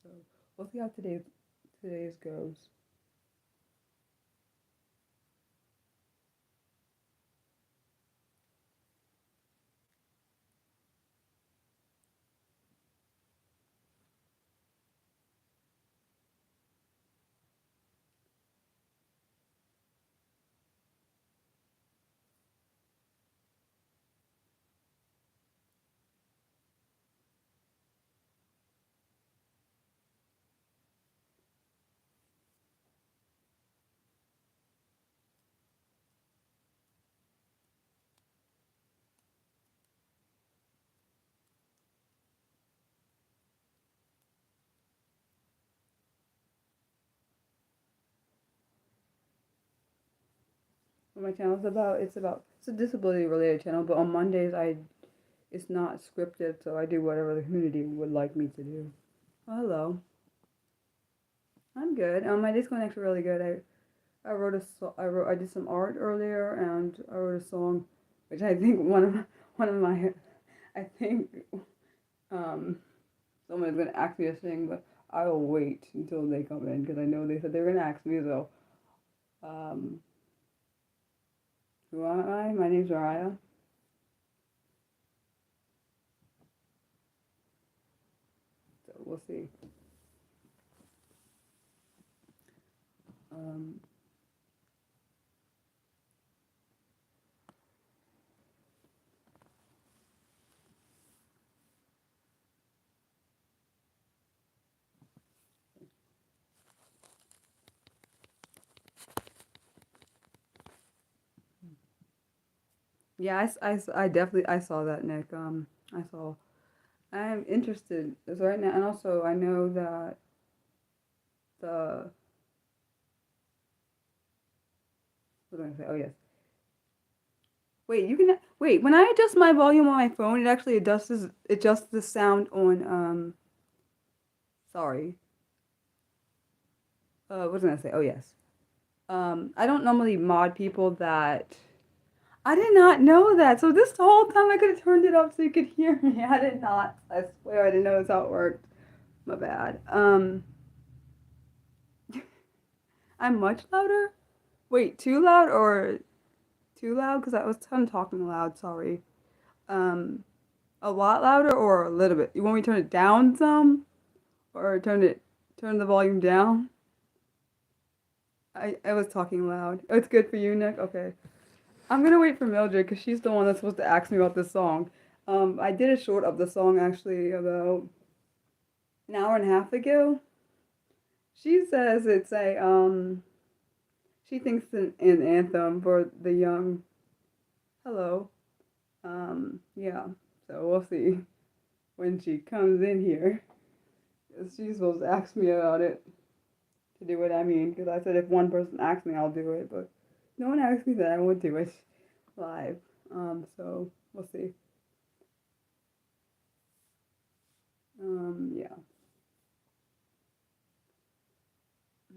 So we'll see how today's goes. What my channel is about, it's a disability related channel, but on Mondays it's not scripted, so I do whatever the community would like me to do. Oh, hello. I'm good. My day's going actually really good. I did some art earlier, and I wrote a song, which I think one of my I think someone is gonna ask me to sing, but I will wait until they come in because I know they said they were gonna ask me. So, um, who am I? My name's Mariah. So we'll see. Um, yeah, I definitely I saw that, Nick. I saw. I'm interested so right now, and also I know that the what was I gonna say? Oh yes. Wait, you can wait. When I adjust my volume on my phone, it actually adjusts the sound on Sorry. What was I gonna say? Oh yes. I don't normally mod people that. I did not know that. So this whole time I could have turned it up so you could hear me. I did not. I swear I didn't know that's how it worked. My bad. I'm much louder. Wait, too loud or too loud? Because I was kind of talking loud. Sorry. Um, a lot louder or a little bit. You want me to turn it down some, or turn the volume down? I was talking loud. Oh, it's good for you, Nick. Okay. I'm gonna wait for Mildred because she's the one that's supposed to ask me about this song. I did a short of the song actually about an hour and a half ago. She says it's a she thinks it's an anthem for the young. Hello. Yeah. So we'll see when she comes in here. She's supposed to ask me about it to do what I mean because I said if one person asks me, I'll do it, but no one asked me that I won't do it live. So we'll see. Yeah.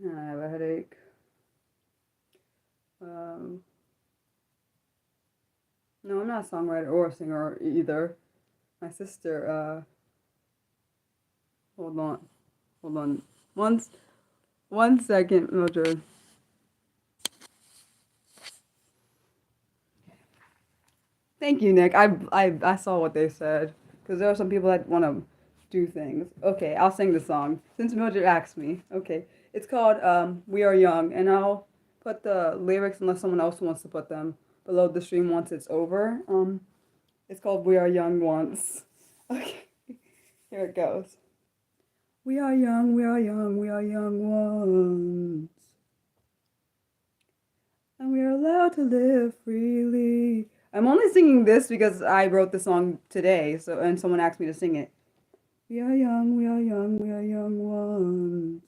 I have a headache. Um, no, I'm not a songwriter or a singer either. My sister, hold on, hold on. One, one second, Mildred. Thank you, Nick. I saw what they said because there are some people that want to do things. Okay, I'll sing the song since Mildred asked me. Okay, it's called "We Are Young," and I'll put the lyrics unless someone else wants to put them below the stream once it's over. It's called "We Are Young" once. Okay, here it goes. We are young, we are young, we are young ones. And we are allowed to live freely. I'm only singing this because I wrote the song today, so and someone asked me to sing it. We are young, we are young, we are young ones.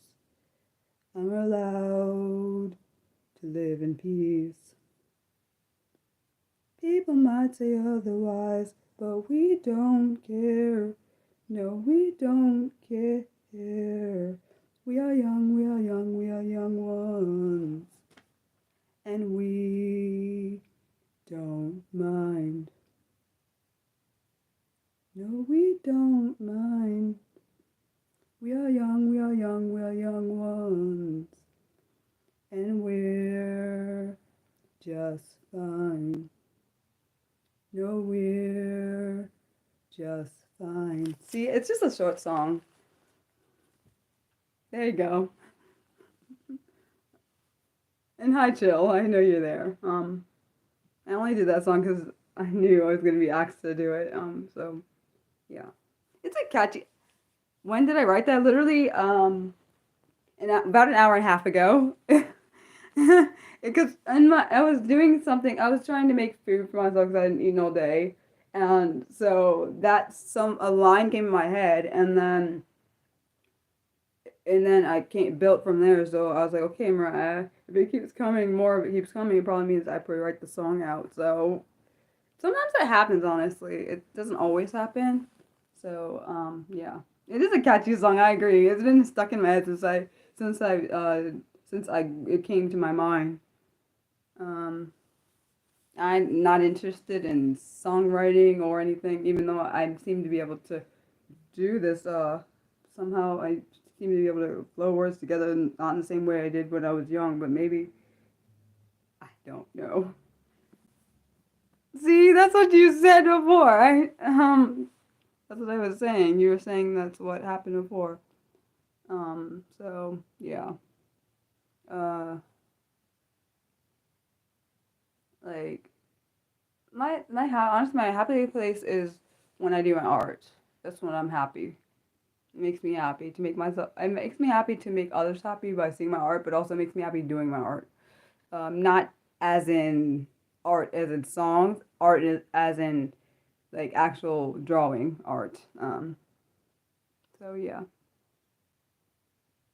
And we're allowed to live in peace. People might say otherwise, but we don't care. No, we don't care. We are young, we are young, we are young ones. And we don't mind. No, we don't mind. young ones, and we're just fine. No, we're just fine. See, it's just a short song. There you go. And hi, Chill. I know you're there. I only did that song because I knew I was gonna be asked to do it. So yeah, it's a catchy. When did I write that? Literally, about an hour and a half ago. Because I was doing something. I was trying to make food for myself because I didn't eat all day, and so a line came in my head, and then I came built from there. So I was like, okay, Mariah, if it keeps coming, more of it keeps coming, it probably means I probably write the song out. So sometimes that happens. Honestly, it doesn't always happen. So yeah, it is a catchy song. I agree. It's been stuck in my head since I since I it came to my mind. Um, I'm not interested in songwriting or anything, even though I seem to be able to do this. Somehow I seem to be able to flow words together, not in the same way I did when I was young, but maybe I don't know. See, that's what you said before. That's what I was saying. You were saying that's what happened before. So yeah. Uh, like honestly, my happy place is when I do my art. That's when I'm happy. It makes me happy to make myself. It makes me happy to make others happy by seeing my art, but also makes me happy doing my art. Not as in art as in songs, as in like actual drawing art. So yeah,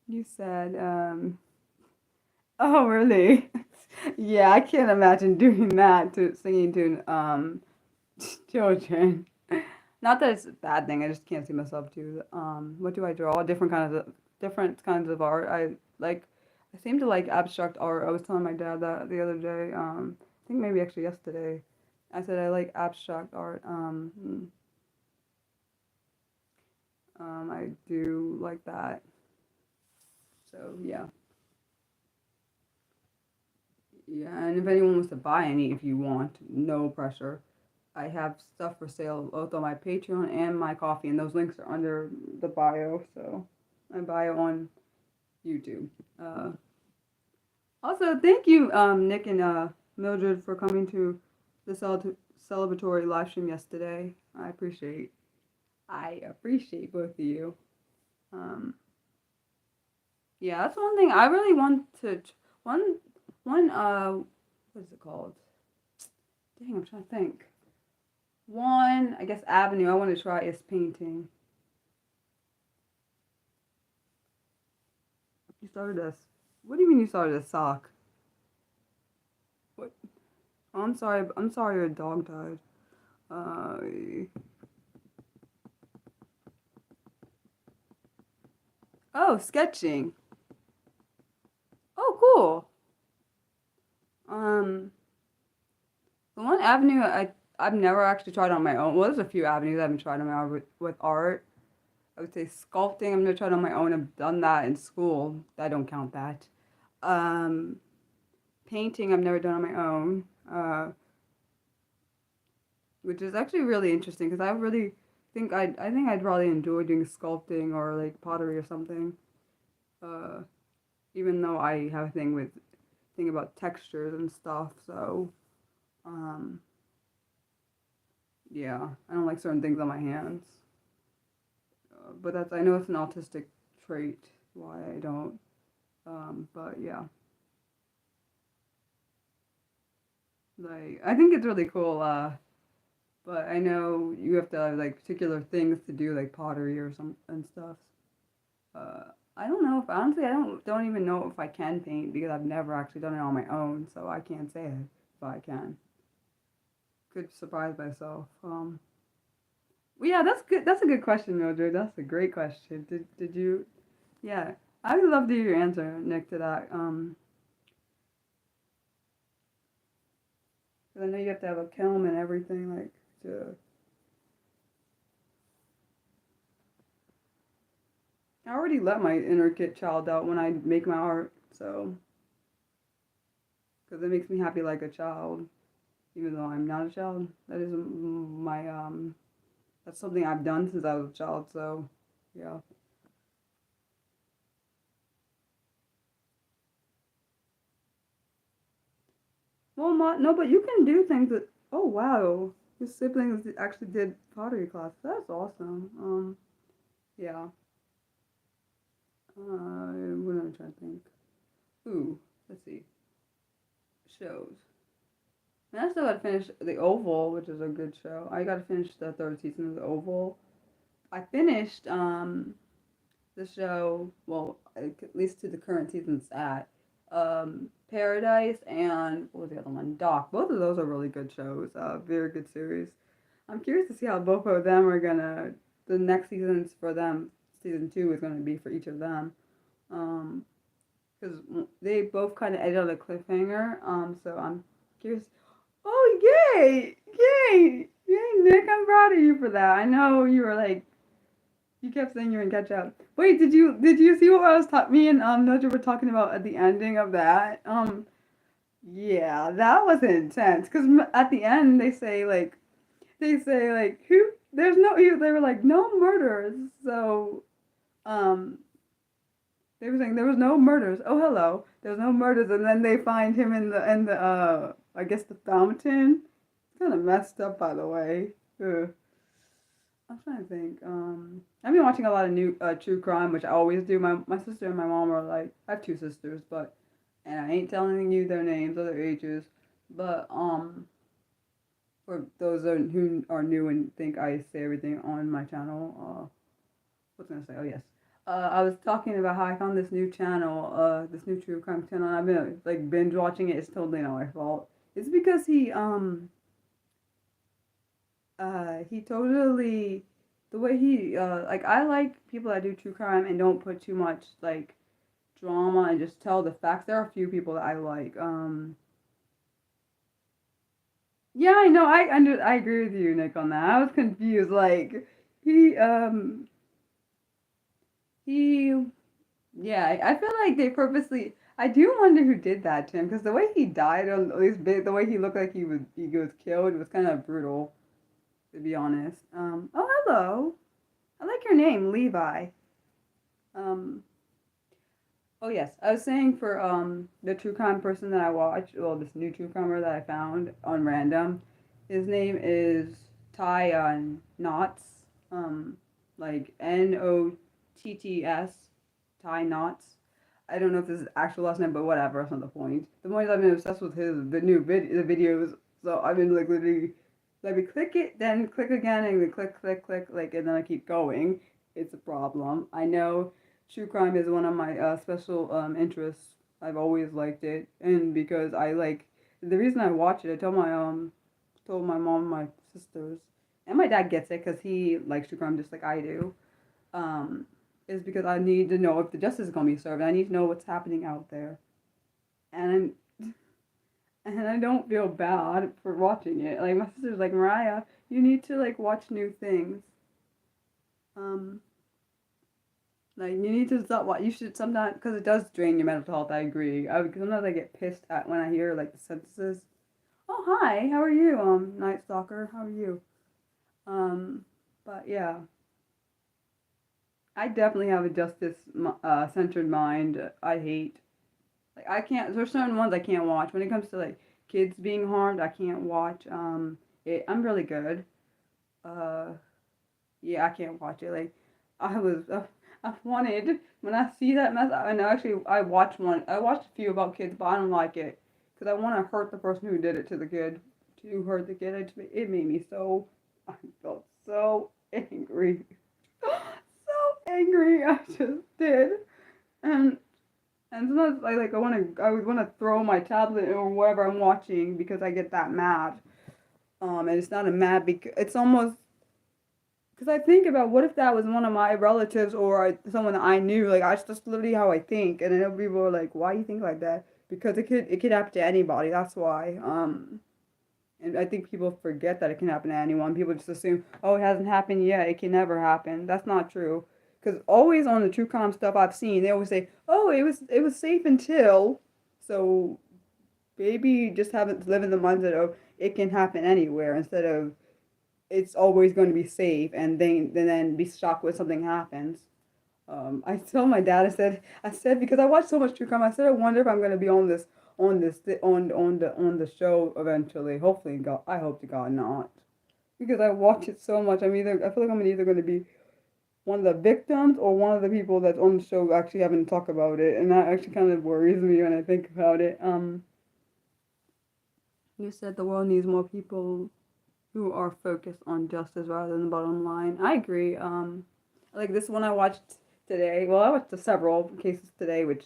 you said, oh really? Yeah, I can't imagine doing that to singing to children. Not that it's a bad thing. I just can't see myself do. What do I draw? Different kinds of art. I like. I seem to like abstract art. I was telling my dad that the other day. I think maybe actually yesterday. I said I like abstract art. I do like that. So yeah, yeah. And if anyone wants to buy any, if you want, no pressure. I have stuff for sale both on my Patreon and my coffee, and those links are under the bio. So my bio on YouTube. Uh, Also, thank you, Nick and Mildred, for coming to the celebratory live stream yesterday. I appreciate both of you. Um, yeah, that's one thing I really want to. One, one. What is it called? Dang, I'm trying to think. One, I guess, avenue I want to try is painting. You started this. What do you mean you started a sock? What? Oh, I'm sorry. I'm sorry your dog died. Uh, oh, sketching. Oh, cool. Um, the one avenue I've never actually tried on my own. Well, there's a few avenues I haven't tried on my own with art. I would say sculpting. I've never tried on my own. I've done that in school. I don't count that. Um, Painting. I've never done on my own. Which is actually really interesting because I really I think I'd probably enjoy doing sculpting or like pottery or something. Uh, Even though I have a thing about textures and stuff. So, um, yeah, I don't like certain things on my hands. But I know it's an autistic trait why I don't. But yeah, like I think it's really cool. But I know you have to have like particular things to do like pottery or some and stuff. Uh, I don't know if honestly I don't even know if I can paint because I've never actually done it on my own, so I can't say it if I can. Could surprise myself. Well, yeah, that's good. That's a good question, Mildred. That's a great question. Did you? Yeah, I would love to hear your answer, Nick, to that. 'Cause I know you have to have a kiln and everything, like to. I already let my inner kid child out when I make my art, so because it makes me happy like a child, even though I'm not a child. That is my that's something I've done since I was a child. So yeah. Well, no, but you can do things that. Oh wow, his siblings actually did pottery class. That's awesome. Yeah. What am I trying to think? Ooh, let's see. Shows. And I still got to finish The Oval, which is a good show. I got to finish the third season of The Oval. I finished the show, well, at least to the current season it's at. Paradise and what was the other one? Doc. Both of those are really good shows. Very good series. I'm curious to see how both of them are gonna. The next seasons for them, season two is gonna be for each of them. Um, because they both kind of ended on a cliffhanger. So I'm curious. Oh, yay! Yay! Yay, Nick! I'm proud of you for that. I know you were like you kept saying you were gonna catch up. Wait, did you see what I was talking? Me and Nudger were talking about at the ending of that. Yeah, that was intense. Cause at the end they say like who there's no they were like no murders. So um they were saying there was no murders. Oh hello, there was no murders, and then they find him in the I guess the fountain. It's kind of messed up, by the way. Ugh. I'm trying to think. I've been watching a lot of new true crime, which I always do. My sister and my mom are like, I have two sisters, but and I ain't telling you their names or their ages, but for those who are new and think I say everything on my channel, what's I gonna say? Oh yes, I was talking about how I found this new channel, this new true crime channel. And I've been like binge watching it. It's totally not my fault. It's because he totally the way he like I like people that do true crime and don't put too much like drama and just tell the facts. There are a few people that I like. Yeah, I know. I agree with you, Nick, on that. I was confused. Like he he yeah. I feel like they purposely. I do wonder who did that to him because the way he died, on at least the way he looked like he was killed was kind of brutal, to be honest. Oh hello. I like your name, Levi. Um, oh yes, I was saying for the true crime person that I watched, well, this new true crimer that I found on random, his name is Ty Knotts, like Notts, Ty Knotts. I don't know if this is actual last name, but whatever, that's not the point. The point is I've been obsessed with the videos, so I've been like literally let me click it, then click again, and then click, like, and then I keep going. It's a problem. I know true crime is one of my special interests. I've always liked it, and because I like the reason I watch it, I told my mom, my sisters, and my dad gets it because he likes true crime just like I do. Um, is because I need to know if the justice is gonna be served. I need to know what's happening out there, and and I don't feel bad for watching it. Like my sister's like, Mariah, you need to like watch new things. Um, like you need to stop. What you should sometimes because it does drain your mental health. I agree. Sometimes I get pissed at when I hear like the sentences. Oh hi, how are you? Night Stalker, how are you? Um, but yeah, I definitely have a justice centered mind. I hate like I can't. There's certain ones I can't watch. When it comes to like kids being harmed, I can't watch. I'm really good. Uh, yeah, I can't watch it. Like I was, I wanted when I see that mess. And actually, I watched one. I watched a few about kids, but I don't like it because I want to hurt the person who did it to the kid. To hurt the kid, it made me so. I felt so angry, so angry. I just did, and and sometimes I would want to throw my tablet or whatever I'm watching because I get that mad. And it's not a mad because it's almost because I think about what if that was one of my relatives or someone that I knew. Like that's literally how I think, and then people are like, "Why do you think like that?" Because it could happen to anybody. That's why. And I think people forget that it can happen to anyone. People just assume, "Oh, it hasn't happened yet. It can never happen." That's not true. because always on the true crime stuff I've seen, they always say, "Oh, it was safe until," so maybe just haven't live in the mindset of it can happen anywhere instead of it's always going to be safe and then be shocked when something happens. I told my dad, I said because I watch so much true crime, I said I wonder if I'm going to be on the show eventually. Hopefully, God, I hope to God not, because I watch it so much. I feel like I'm either going to be one of the victims or one of the people that's on the show actually having to talk about it, and that actually kind of worries me when I think about it. You said the world needs more people who are focused on justice rather than the bottom line. I agree. Like this one I watched today. Well, I watched several cases today, which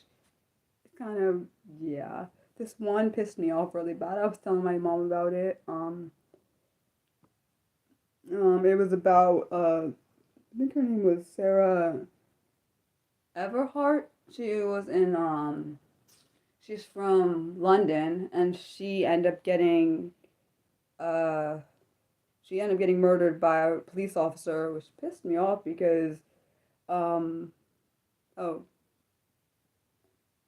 kind of, yeah. This one pissed me off really bad. I was telling my mom about it. It was about I think her name was Sarah Everhart. She's from London, and uh she ended up getting murdered by a police officer, which pissed me off because um oh,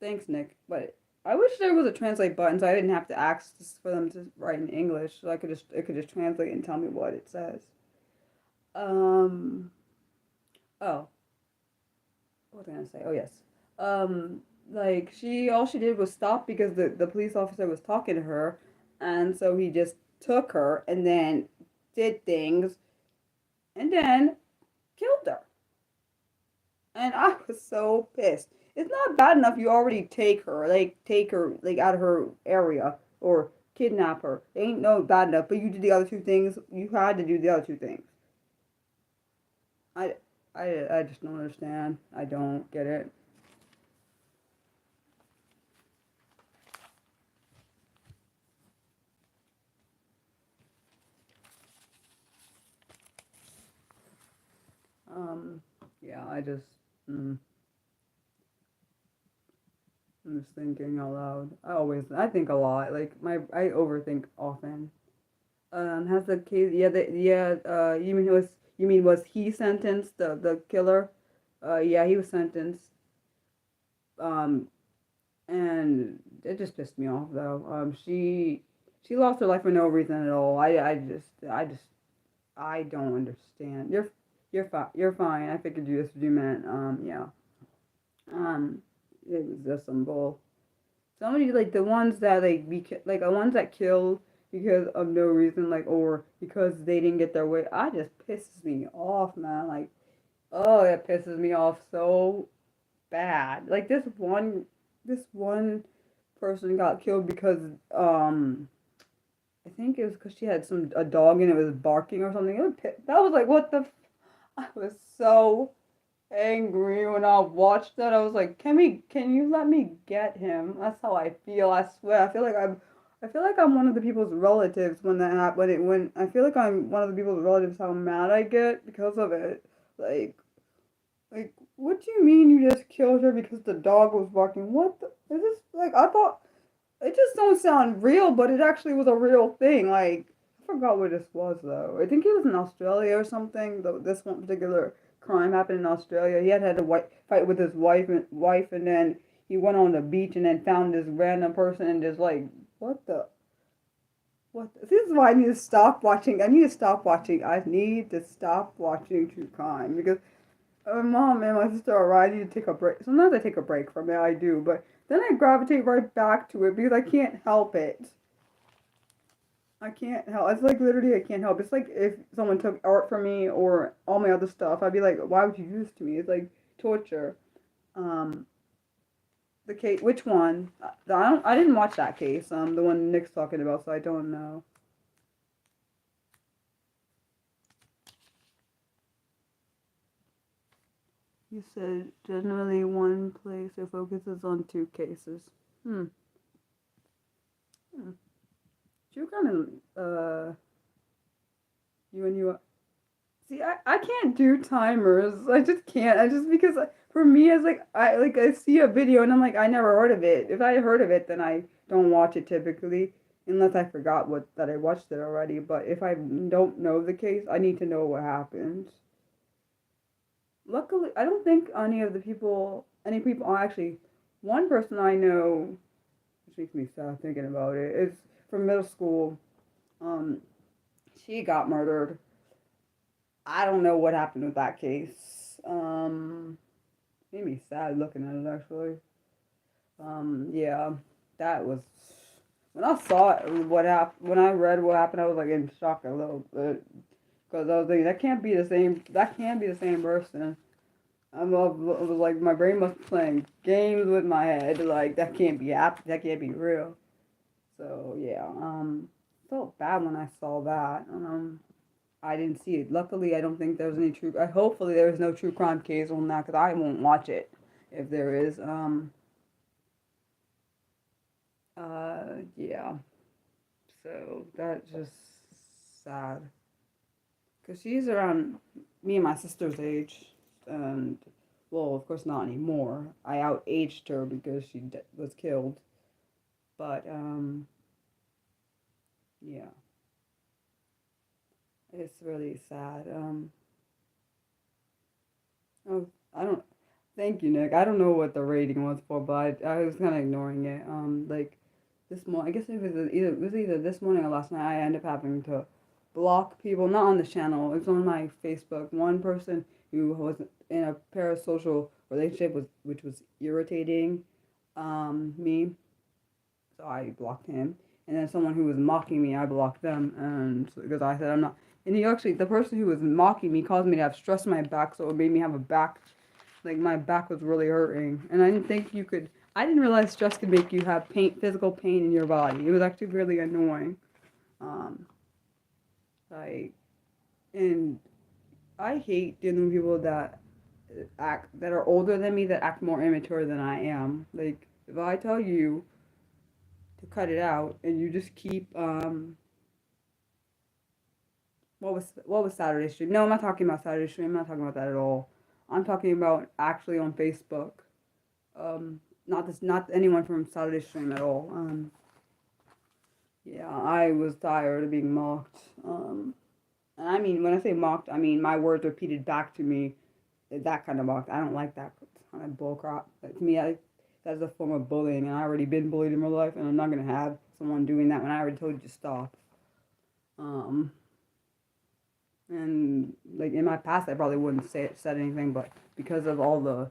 thanks, Nick. But I wish there was a translate button so I didn't have to ask for them to write in English, so it could just translate and tell me what it says. Um oh, what was I gonna say? Oh yes. Like all she did was stop because the police officer was talking to her, and so he just took her and then did things and then killed her. And I was so pissed. It's not bad enough you already take her like out of her area or kidnap her. It ain't no bad enough, but you did the other two things. You had to do the other two things. I I just don't understand. I don't get it. Um, yeah, mm, I'm just thinking out loud. I think a lot. I overthink often. Has the case? Yeah, yeah. You mean was he sentenced the killer? Yeah, he was sentenced. Um, and it just pissed me off though. She lost her life for no reason at all. I don't understand. You're fine. I figured you just you meant yeah. Um, it was just some bull. Somebody like the ones that like the ones that kill because of no reason, like or because they didn't get their way. I just pisses me off, man. Like, oh, it pisses me off so bad. Like this one person got killed because I think it was because she had a dog and it was barking or something. That was like what the. I was so angry when I watched that. I was like, can you let me get him? That's how I feel. I swear. I feel like I'm one of the people's relatives when that happened. When I feel like I'm one of the people's relatives, how mad I get because of it. Like, what do you mean you just killed her because the dog was barking? What the, is this? Like, I thought it just don't sound real, but it actually was a real thing. Like, I forgot what this was though. I think it was in Australia or something. This one particular crime happened in Australia. He had a fight with his wife, and then he went on the beach and then found this random person and just like, what the. This is why I need to stop watching. I need to stop watching. I need to stop watching true crime because my mom and my sister are right. I need to take a break. Sometimes I take a break from it. I do, but then I gravitate right back to it because I can't help it. I can't help. It's like literally I can't help. It's like if someone took art from me or all my other stuff, I'd be like, why would you do this to me? It's like torture. Um, the case. Which one? I don't. I didn't watch that case. The one Nick's talking about, so I don't know. You said generally one place it focuses on two cases. Hmm. Hmm. You kind of you and you. See, I can't do timers. I just can't. I just because for me it's like I see a video and I'm like I never heard of it. If I heard of it, then I don't watch it typically unless I forgot what that I watched it already. But if I don't know the case, I need to know what happened. Luckily, I don't think any people, actually, one person I know, which makes me sad thinking about it, is from middle school. Um, she got murdered. I don't know what happened with that case. Made me sad looking at it actually. Yeah, that was when I saw it, what happened. When I read what happened, I was like in shock a little bit because I was thinking that can't be the same. That can't be the same person. I was like, my brain must be playing games with my head. Like that can't be that can't be real. So yeah, felt bad when I saw that. I didn't see it. Luckily, I don't think there was any true. Hopefully, there was no true crime case on that because I won't watch it if there is. Yeah. So that's just sad because she's around me and my sister's age, and well, of course not anymore. I outaged her because she was killed. But yeah, it's really sad. Oh, I don't. Thank you, Nick. I don't know what the rating was for, but I was kind of ignoring it. Like this morning, I guess it was either this morning or last night. I ended up having to block people, not on the channel. It was on my Facebook. One person who was in a parasocial relationship which was irritating, me, so I blocked him. And then someone who was mocking me, I blocked them, and because I said I'm not. And he actually, the person who was mocking me caused me to have stress in my back, so it made me have a back, like my back was really hurting, and I didn't think you could. I didn't realize stress could make you have physical pain in your body. It was actually really annoying. Um, like, and I hate dealing with people that are older than me that act more immature than I am. Like, if I tell you to cut it out and you just keep what was Saturday stream? No, I'm not talking about Saturday stream. I'm not talking about that at all. I'm talking about actually on Facebook. Not anyone from Saturday stream at all. Yeah, I was tired of being mocked. And I mean, when I say mocked, I mean my words repeated back to me. That kind of mocked. I don't like that kind of bullcrap. To me, that's a form of bullying, and I already been bullied in my life, and I'm not gonna have someone doing that when I already told you to stop. Um, and like in my past, I probably wouldn't said anything, but because of all the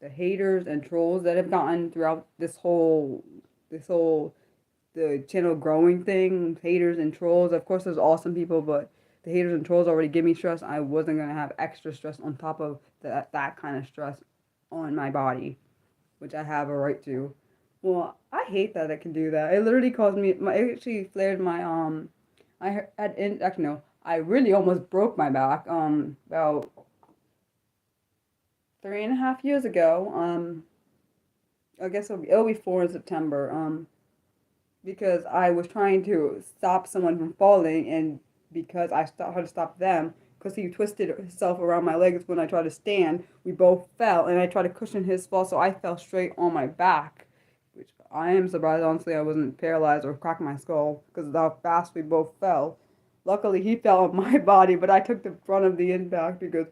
the haters and trolls that have gotten throughout this whole the channel growing thing, haters and trolls. Of course, there's awesome people, but the haters and trolls already give me stress. I wasn't gonna have extra stress on top of that kind of stress on my body, which I have a right to. Well, I hate that it can do that. It literally caused me. It actually flared my actually no. I really almost broke my back. About 3.5 years ago. I guess it'll be 4 in September. Because I was trying to stop someone from falling, and because I had to stop them, because he twisted himself around my legs when I tried to stand, we both fell, and I tried to cushion his fall, so I fell straight on my back, which I am surprised, honestly, I wasn't paralyzed or cracked my skull, because of how fast we both fell. Luckily, he fell on my body, but I took the brunt of the impact because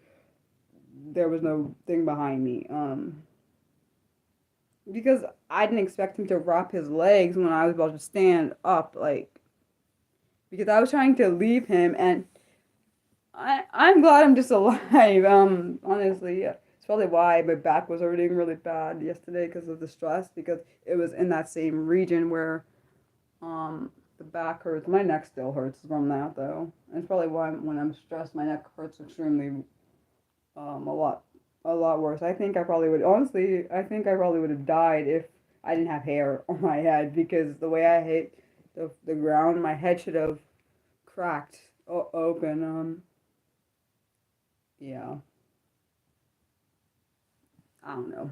there was no thing behind me. Because I didn't expect him to wrap his legs when I was about to stand up, like, because I was trying to leave him, and I'm glad I'm just alive. Honestly, yeah. It's probably why my back was hurting really bad yesterday because of the stress, because it was in that same region where the back hurts. My neck still hurts from that though. And it's probably why when I'm stressed, my neck hurts extremely a lot worse. I think I probably would honestly. I think I probably would have died if I didn't have hair on my head, because the way I hit the ground, my head should have cracked open. Yeah, I don't know.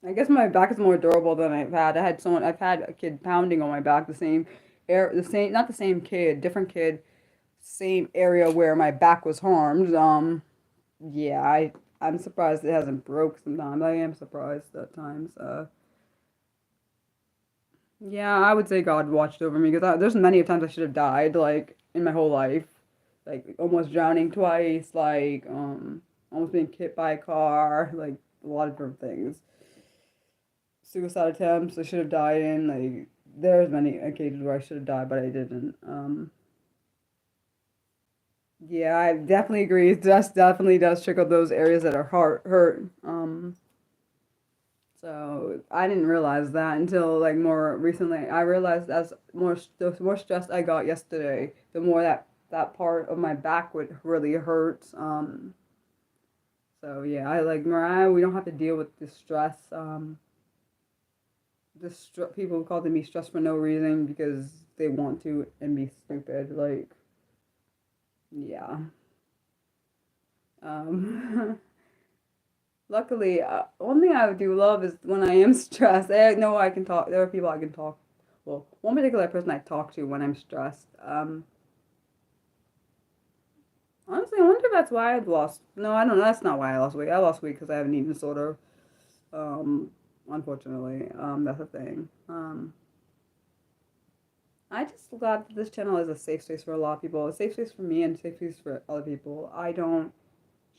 I guess my back is more durable than I've had. I've had a kid pounding on my back, not the same kid, different kid, same area where my back was harmed. Yeah, I'm surprised it hasn't broke sometimes. I am surprised at times. Yeah, I would say God watched over me because there's many times I should have died, like in my whole life. like almost drowning twice, like almost being hit by a car, like a lot of different things. Suicide attempts I should have died in. Like there's many occasions where I should have died, but I didn't. Yeah, I definitely agree. It just definitely does trickle those areas that are heart hurt. So I didn't realize that until like more recently. I realized as the more stressed I got yesterday, the more that part of my back would really hurt. So yeah, I like Mariah. We don't have to deal with the stress. People call me stress for no reason because they want to and be stupid. Like yeah. Um, Luckily, one thing I do love is when I am stressed. I know I can talk. There are people I can talk. Well, one particular person I talk to when I'm stressed. Honestly, I wonder if that's why I've lost. No, I don't know. That's not why I lost weight. I lost weight because I have an eating disorder. Um, Unfortunately, that's a thing. I just glad that this channel is a safe space for a lot of people. A safe space for me and a safe space for other people. I don't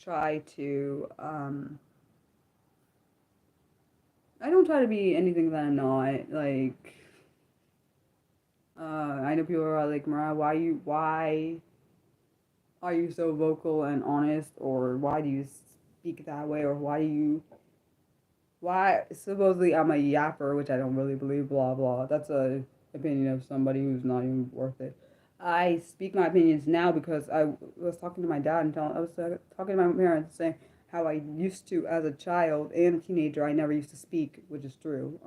try to. I don't try to be anything that I'm not. Like, I know people are like, Mariah, why are you so vocal and honest, or why do you speak that way, or why supposedly I'm a yapper, which I don't really believe. Blah blah. That's a opinion of somebody who's not even worth it. I speak my opinions now because I was talking to my dad and I was talking to my parents saying how I used to as a child and a teenager. I never used to speak, which is true.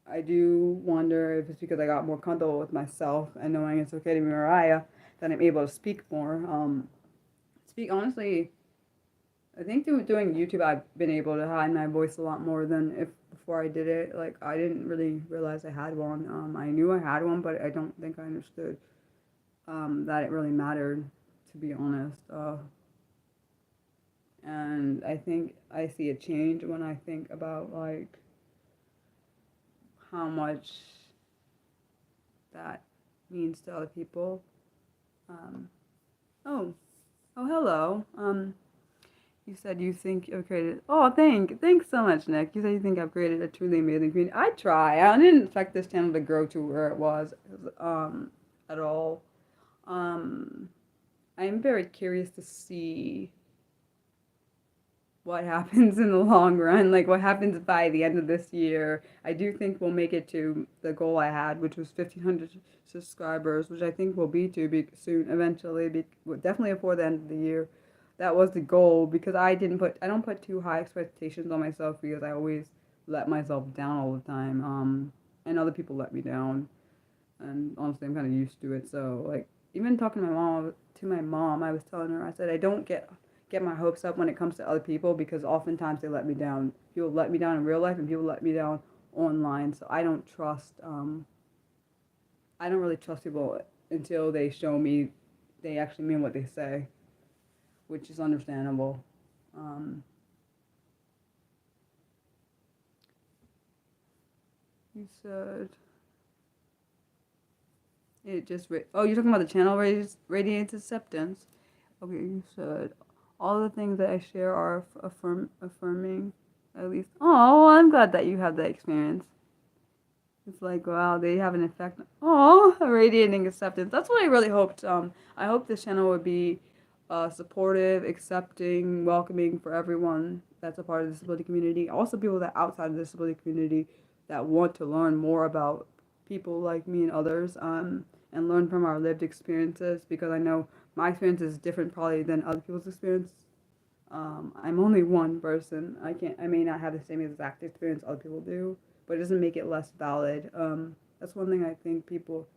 I do wonder if it's because I got more comfortable with myself and knowing it's okay to be Mariah that I'm able to speak more. Speak honestly, I think through doing YouTube, I've been able to hide my voice a lot more than if before I did it. Like I didn't really realize I had one. I knew I had one, but I don't think I understood that it really mattered, to be honest. And I think I see a change when I think about like how much that means to other people. Um, oh, oh, hello. You said you think you've created. Oh, thanks so much, Nick. You said you think I've created a truly amazing community. I try. I didn't expect this channel to grow to where it was, at all. Um, I'm very curious to see what happens in the long run, like what happens by the end of this year. I do think we'll make it to the goal I had, which was 1,500 subscribers, which I think we'll be to be soon, eventually, definitely before the end of the year. That was the goal because I don't put too high expectations on myself because I always let myself down all the time. And other people let me down, and honestly, I'm kind of used to it. So like, even talking to my mom, I was telling her, I said I don't get my hopes up when it comes to other people because oftentimes they let me down. People let me down in real life and people let me down online. So I don't really trust people until they show me they actually mean what they say, which is understandable. You said it just oh, you're talking about the channel radiates acceptance. Okay, you said all the things that I share are affirming, at least. Oh, I'm glad that you had that experience. It's like, wow, they have an effect. Oh, radiating acceptance. That's what I really hoped. I hope this channel would be supportive, accepting, welcoming for everyone that's a part of the disability community. Also, people that outside of the disability community that want to learn more about people like me and others, and learn from our lived experiences because I know my experience is different probably than other people's experience. I'm only one person. I may not have the same exact experience other people do, but it doesn't make it less valid. That's one thing I think people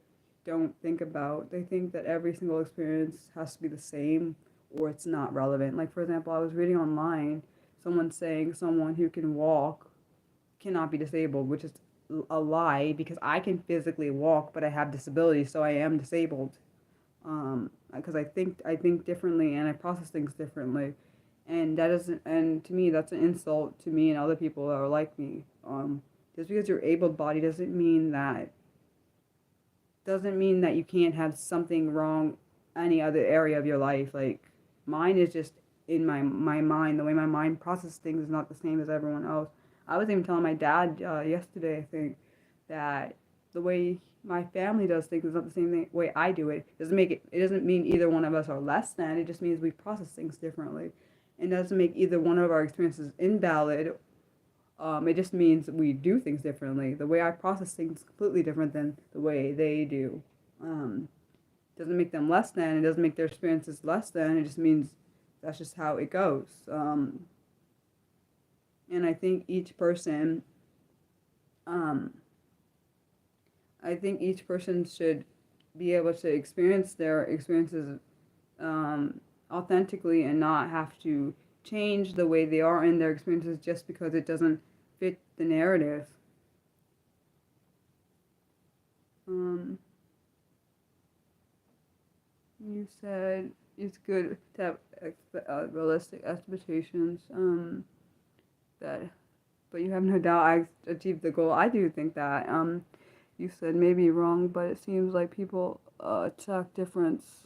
don't think about. They think that every single experience has to be the same or it's not relevant. Like, for example, I was reading online someone saying someone who can walk cannot be disabled, which is a lie because I can physically walk, but I have disabilities, so I am disabled. Because I think differently and I process things differently, and that isn't and to me that's an insult to me and other people that are like me. Just because you're able-bodied doesn't mean that you can't have something wrong any other area of your life. Like mine is just in my mind. The way my mind processes things is not the same as everyone else. I was even telling my dad yesterday, I think, that the way my family does things is not the same way I do it. It doesn't mean either one of us are less than. It just means we process things differently. It doesn't make either one of our experiences invalid. It just means we do things differently. The way I process things is completely different than the way they do. Doesn't make them less than. It doesn't make their experiences less than. It just means that's just how it goes. And I think each person, um, should be able to experience their experiences authentically and not have to change the way they are in their experiences just because it doesn't fit the narrative. You said it's good to have realistic expectations. That, but you have no doubt I achieved the goal. I do think that. You said maybe wrong, but it seems like people check difference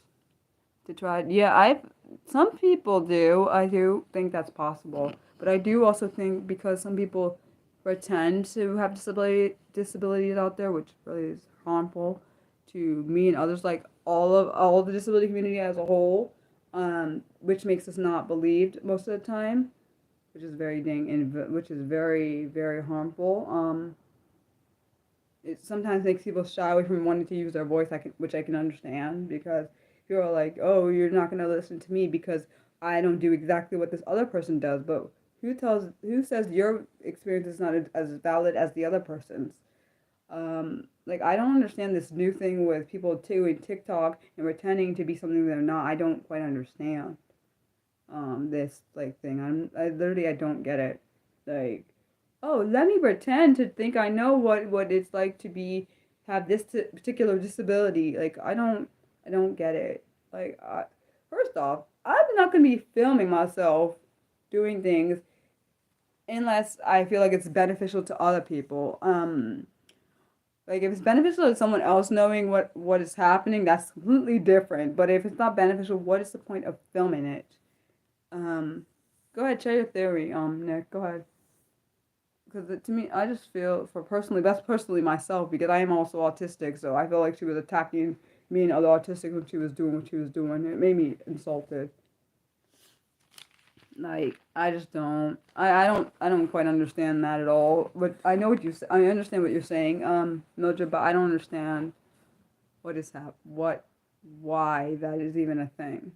to try. Yeah, some people do. I do think that's possible, but I do also think because some people pretend to have disabilities out there, which really is harmful to me and others, like all of the disability community as a whole, which makes us not believed most of the time, which is which is very very harmful. It sometimes makes people shy away from wanting to use their voice, which I can understand because you're like, oh, you're not going to listen to me because I don't do exactly what this other person does. But who says your experience is not as valid as the other person's? Like I don't understand this new thing with people doing TikTok and pretending to be something they're not. I don't quite understand this like thing. I don't get it. Like, oh, let me pretend to think I know what it's like to have this particular disability. Like I don't get it. Like first off, I'm not gonna be filming myself doing things unless I feel like it's beneficial to other people. Like if it's beneficial to someone else knowing what is happening, that's completely different. But if it's not beneficial, what is the point of filming it? Go ahead, share your theory, Nick. Go ahead. Because to me, I just feel that's personally myself because I am also autistic, so I feel like she was attacking me and other autistics when she was doing what she was doing. It made me insulted. Like I just don't, I don't quite understand that at all. But I know I understand what you're saying, Mildred, but I don't understand why that is even a thing.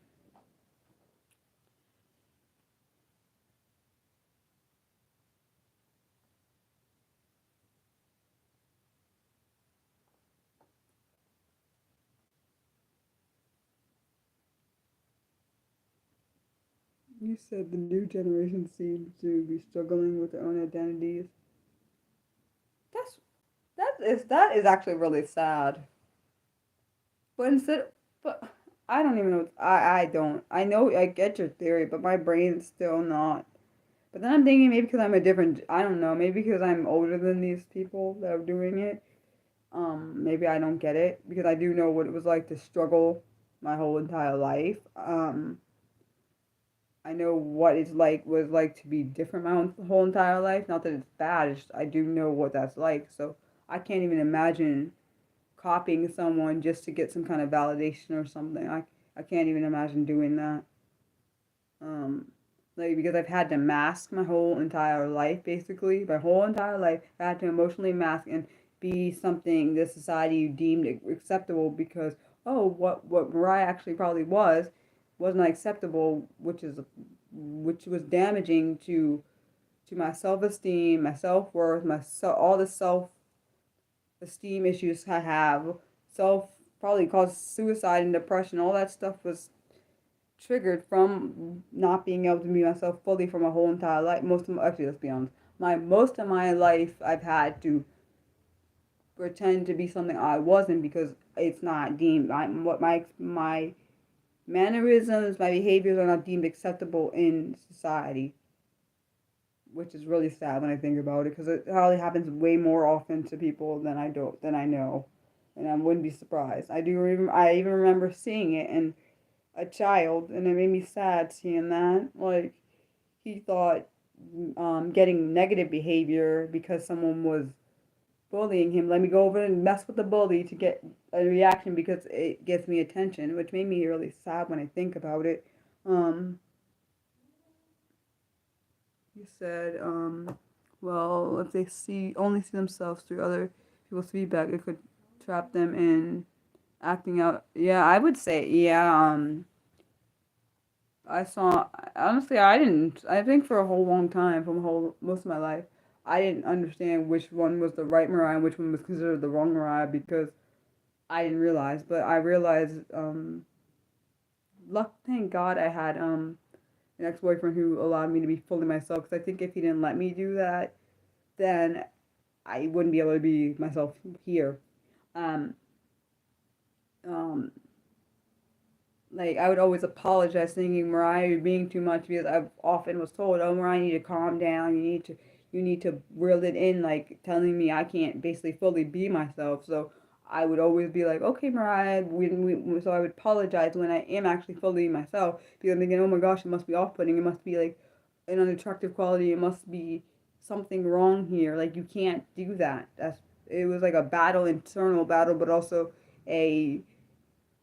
You said the new generation seems to be struggling with their own identities. That's that is actually really sad. But but I don't even know. I don't. I know I get your theory, but my brain's still not. But then I'm thinking maybe because I'm a different. I don't know. Maybe because I'm older than these people that are doing it. Maybe I don't get it because I do know what it was like to struggle my whole entire life. I know what it's like was like to be different my whole entire life. Not that it's bad. I do know what that's like. So I can't even imagine copying someone just to get some kind of validation or something. I can't even imagine doing that. Um, like because I've had to mask my whole entire life, basically my whole entire life. I had to emotionally mask and be something the society deemed acceptable because oh, what Mariah actually probably wasn't acceptable, which was damaging to my self esteem, my self worth, all the self esteem issues I have, self probably caused suicide and depression. All that stuff was triggered from not being able to be myself fully for my whole entire life. Actually, let's be honest, most of my life I've had to pretend to be something I wasn't because it's not deemed. What my mannerisms, my behaviors are not deemed acceptable in society, which is really sad when I think about it because it probably happens way more often to people than I know, and I wouldn't be surprised. I even remember seeing it, and a child, and it made me sad seeing that. Like, he thought getting negative behavior because someone was bullying him. Let me go over and mess with the bully to get a reaction because it gets me attention, which made me really sad when I think about it. Um, you said, well, if they only see themselves through other people's feedback, it could trap them in acting out. Yeah, I would say, yeah. I saw, honestly, I didn't, I think for a whole long time, from most of my life, I didn't understand which one was the right Mariah and which one was considered the wrong Mariah because I didn't realize. But I realized, thank God I had an ex-boyfriend who allowed me to be fully myself. Because I think if he didn't let me do that, then I wouldn't be able to be myself here. Um, um, like I would always apologize, thinking Mariah, you're being too much because I often was told, "Oh, Mariah, you need to calm down. You need to reel it in." Like telling me I can't basically fully be myself. So I would always be like, "Okay, Mariah." So I would apologize when I am actually fully myself because I'm thinking, "Oh my gosh, it must be off-putting. It must be like an unattractive quality. It must be something wrong here. Like you can't do that." It was like a battle, internal battle, but also a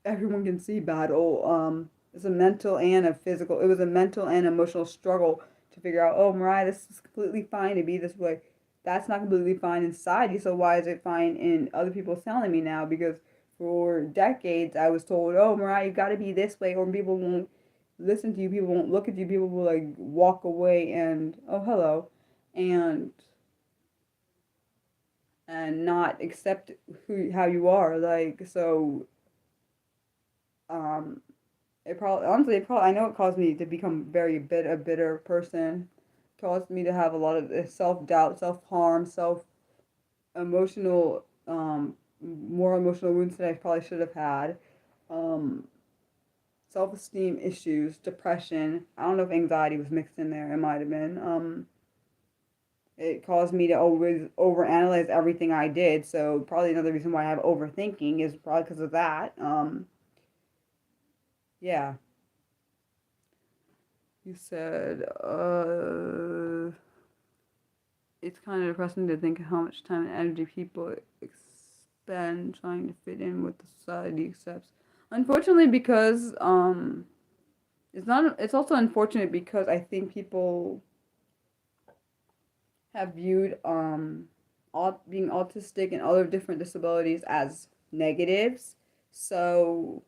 everyone can see battle. It's a mental and a physical. It was a mental and emotional struggle to figure out. Oh, Mariah, this is completely fine to be this way. That's not completely fine inside you. So why is it fine in other people telling me now? Because for decades I was told, oh, Mariah, you got to be this way, or people won't listen to you. People won't look at you. People will like walk away and oh, hello, and not accept how you are. Like so. Um, It probably, honestly, I know it caused me to become a bitter person. It caused me to have a lot of self doubt, self harm, self emotional, more emotional wounds that I probably should have had. Um, Self esteem issues, depression. I don't know if anxiety was mixed in there. It might have been. It caused me to always overanalyze everything I did. So probably another reason why I have overthinking is probably because of that. Yeah. You said, it's kind of depressing to think of how much time and energy people expend trying to fit in with the society accepts. Unfortunately, because it's not. It's also unfortunate because I think people have viewed being autistic and other different disabilities as negatives. So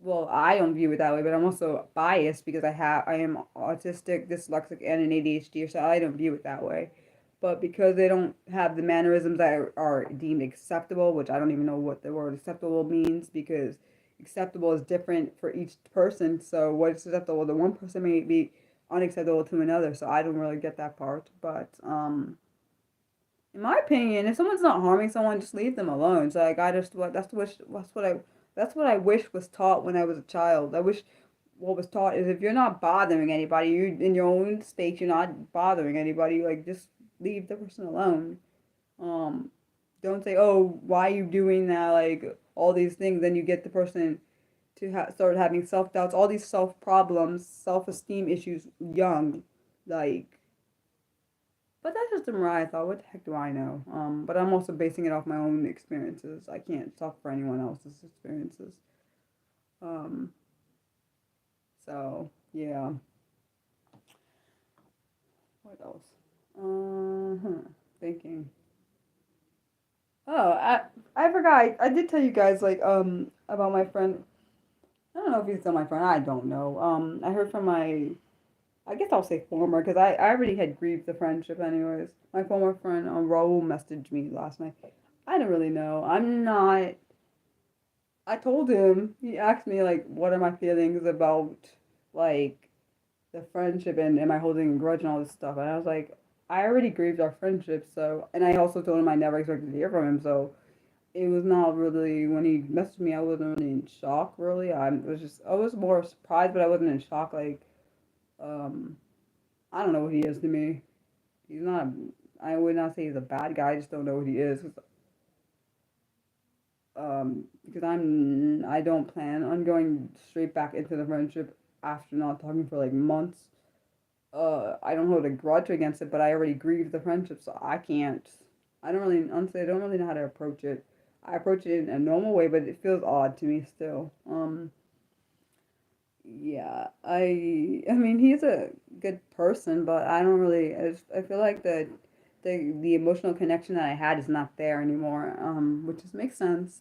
well, I don't view it that way, but I'm also biased because I am autistic, dyslexic, and an ADHD, so I don't view it that way. But because they don't have the mannerisms that are deemed acceptable, which I don't even know what the word acceptable means because acceptable is different for each person. So what's acceptable to one person may be unacceptable to another. So I don't really get that part. But in my opinion, if someone's not harming someone, just leave them alone. So like I just what that's what I wish was taught when I was a child. I wish what was taught is if you're not bothering anybody, you in your own space, you're not bothering anybody. Like just leave the person alone. Um, don't say, oh, why are you doing that? Like all these things, then you get the person to start having self doubts, all these self problems, self esteem issues young, like but that's just a Mariah thought. What the heck do I know? But I'm also basing it off my own experiences. I can't talk for anyone else's experiences. Um, so yeah. What else? Thinking. Oh, I forgot. I did tell you guys like about my friend. I don't know if he's still my friend. I don't know. I heard from my I guess I'll say former because I already had grieved the friendship anyways. My former friend Raul messaged me last night. I don't really know. I'm not. I told him. He asked me like, what are my feelings about like the friendship and am I holding a grudge and all this stuff. And I was like, I already grieved our friendship. So and I also told him I never expected to hear from him. So it was not really when he messaged me. I wasn't really in shock. Really, I was more surprised, but I wasn't in shock. Like um I don't know what he is to me. He's not. I would not say he's a bad guy. I just don't know what he is. Because I don't plan on going straight back into the friendship after not talking for like months. I don't hold a grudge against it, but I already grieved the friendship, so I can't. I don't really, honestly, I don't really know how to approach it. I approach it in a normal way, but it feels odd to me still. Yeah, I mean, he's a good person, but I don't really, I feel like the emotional connection that I had is not there anymore, which just makes sense.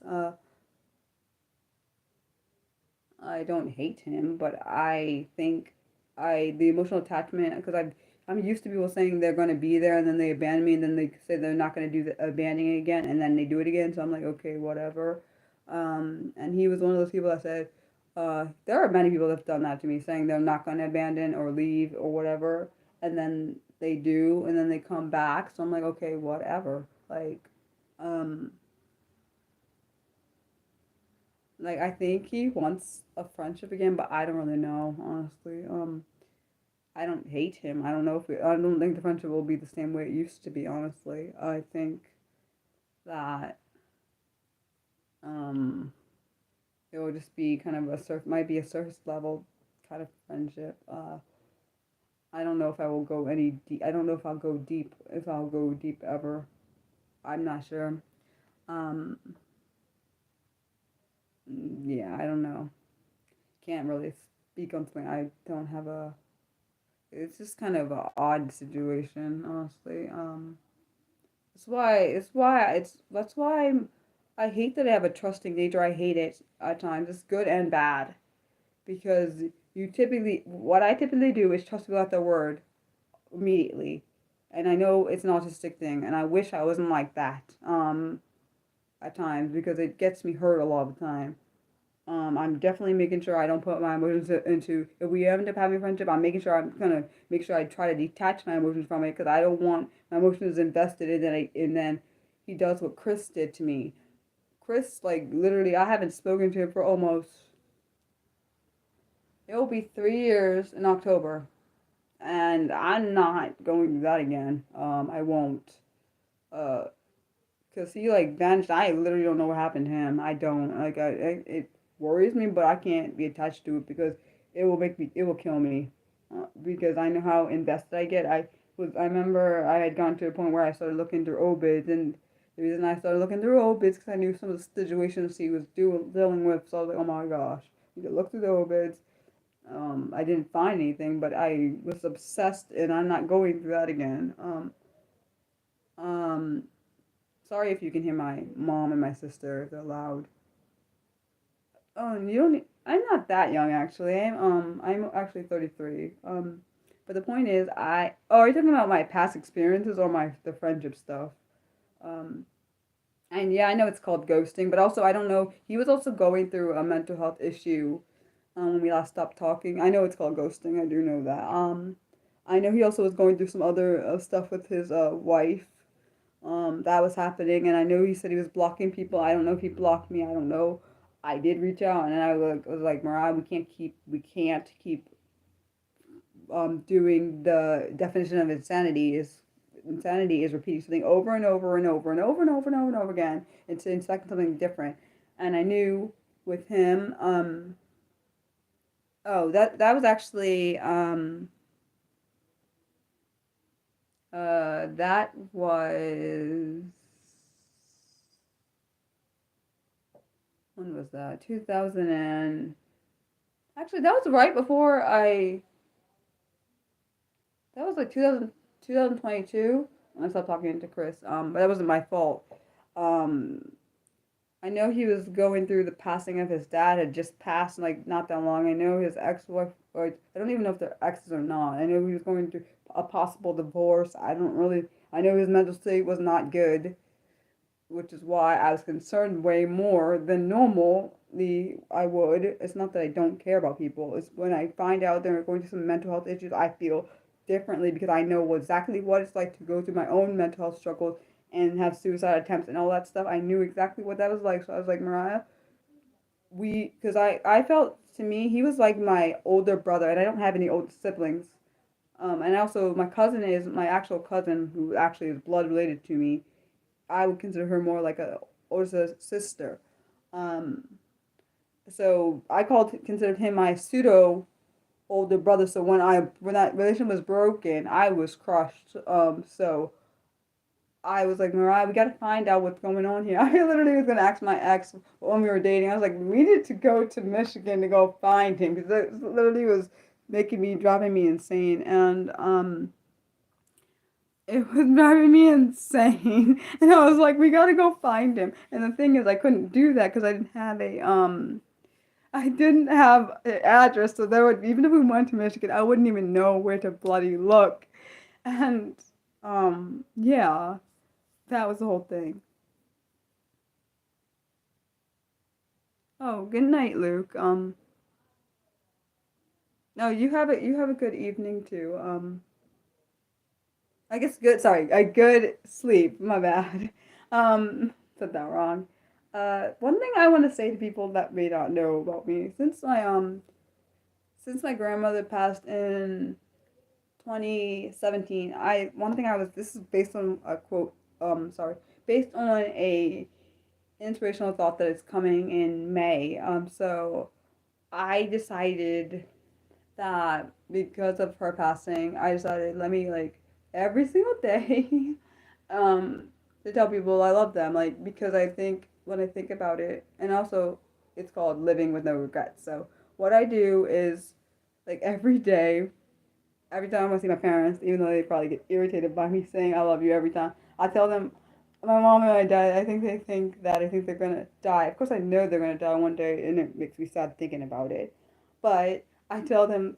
I don't hate him, but I think the emotional attachment, because I'm used to people saying they're going to be there and then they abandon me and then they say they're not going to do the abandoning again and then they do it again. So I'm like, okay, whatever. And he was one of those people that said, there are many people that have done that to me, saying they're not going to abandon or leave or whatever, and then they do, and then they come back. So I'm like, okay, whatever. Um, like I think he wants a friendship again, but I don't really know, honestly. I don't hate him. I don't know if I don't think the friendship will be the same way it used to be, honestly. I think that um it will just be kind of might be a surface level kind of friendship. I don't know if I will go any deep. I don't know if I'll go deep. If I'll go deep ever, I'm not sure. Um, yeah, I don't know. Can't really speak on something. I don't have a. It's just kind of an odd situation, honestly. That's why I hate that I have a trusting nature. I hate it at times. It's good and bad because what I typically do is trust people at their word immediately. And I know it's an autistic thing, and I wish I wasn't like that at times because it gets me hurt a lot of the time. I'm definitely making sure I don't put my emotions into. If we end up having a friendship, I'm making sure I'm gonna make sure I try to detach my emotions from it because I don't want my emotions invested in it. And then he does what Chris did to me. Chris, like literally, I haven't spoken to him for almost. It will be 3 years in October, and I'm not going to do that again. I won't. Uh, Cause he like vanished. I literally don't know what happened to him. I don't like. It worries me, but I can't be attached to it because it will make me. It will kill me. Because I know how invested I get. I remember I had gone to a point where I started looking through obits, and the reason I started looking through obits because I knew some of the situations he was dealing with. So I was like, oh my gosh, you could look through the obits. I didn't find anything, but I was obsessed, and I'm not going through that again. Um, Sorry if you can hear my mom and my sister. They're loud. Oh, and you don't. I'm not that young actually. I'm actually 33. But the point is, are you talking about my past experiences or the friendship stuff? Um, and yeah, I know it's called ghosting, but also I don't know. He was also going through a mental health issue. When we last stopped talking, I know it's called ghosting. I do know that. I know he also was going through some other stuff with his wife. That was happening, and I know he said he was blocking people. I don't know if he blocked me. I don't know. I did reach out, and was like, Mariah, we can't keep doing the definition of insanity is repeating something over and over and over and over and over and over and over again. It's expecting something different, and I knew with him. Oh, that was actually that was when was that? 2000 and actually that was right before I that was like 2022 when I stopped talking to Chris. But that wasn't my fault. Um, I know he was going through the passing of his dad had just passed like not that long. I know his ex-wife or I don't even know if they're exes or not. I know he was going through a possible divorce. I know his mental state was not good, which is why I was concerned way more than normally I would. It's not that I don't care about people. It's when I find out they're going through some mental health issues, I feel differently because I know exactly what it's like to go through my own mental health struggles and have suicide attempts and all that stuff. I knew exactly what that was like. So I was like, Mariah, because I felt to me, he was like my older brother, and I don't have any older siblings. And also, my cousin is my actual cousin, who actually is blood related to me. I would consider her more like a older sister. Um, so I considered him my pseudo older brother. So when that relation was broken, I was crushed. So I was like, Mariah, we got to find out what's going on here. I literally was gonna ask my ex when we were dating. I was like, we need to go to Michigan to go find him because it literally was driving me insane, and it was driving me insane. And I was like, we gotta go find him. And the thing is, I couldn't do that because I didn't have an address, so there would even if we went to Michigan, I wouldn't even know where to bloody look. And yeah, that was the whole thing. Oh, good night, Luke. No, you have a good evening too. I guess good, sorry, a good sleep. My bad. Said that wrong. One thing I want to say to people that may not know about me, since my grandmother passed in 2017, one thing I was this is based on a quote, sorry, based on a inspirational thought that is coming in May. So I decided that because of her passing, I decided let me like every single day um to tell people I love them, like because I think when I think about it, and also it's called living with no regrets. So what I do is like every day, every time I see my parents, even though they probably get irritated by me saying I love you every time, I tell them my mom and my dad, I think they're gonna die. Of course I know they're gonna die one day and it makes me sad thinking about it. But I tell them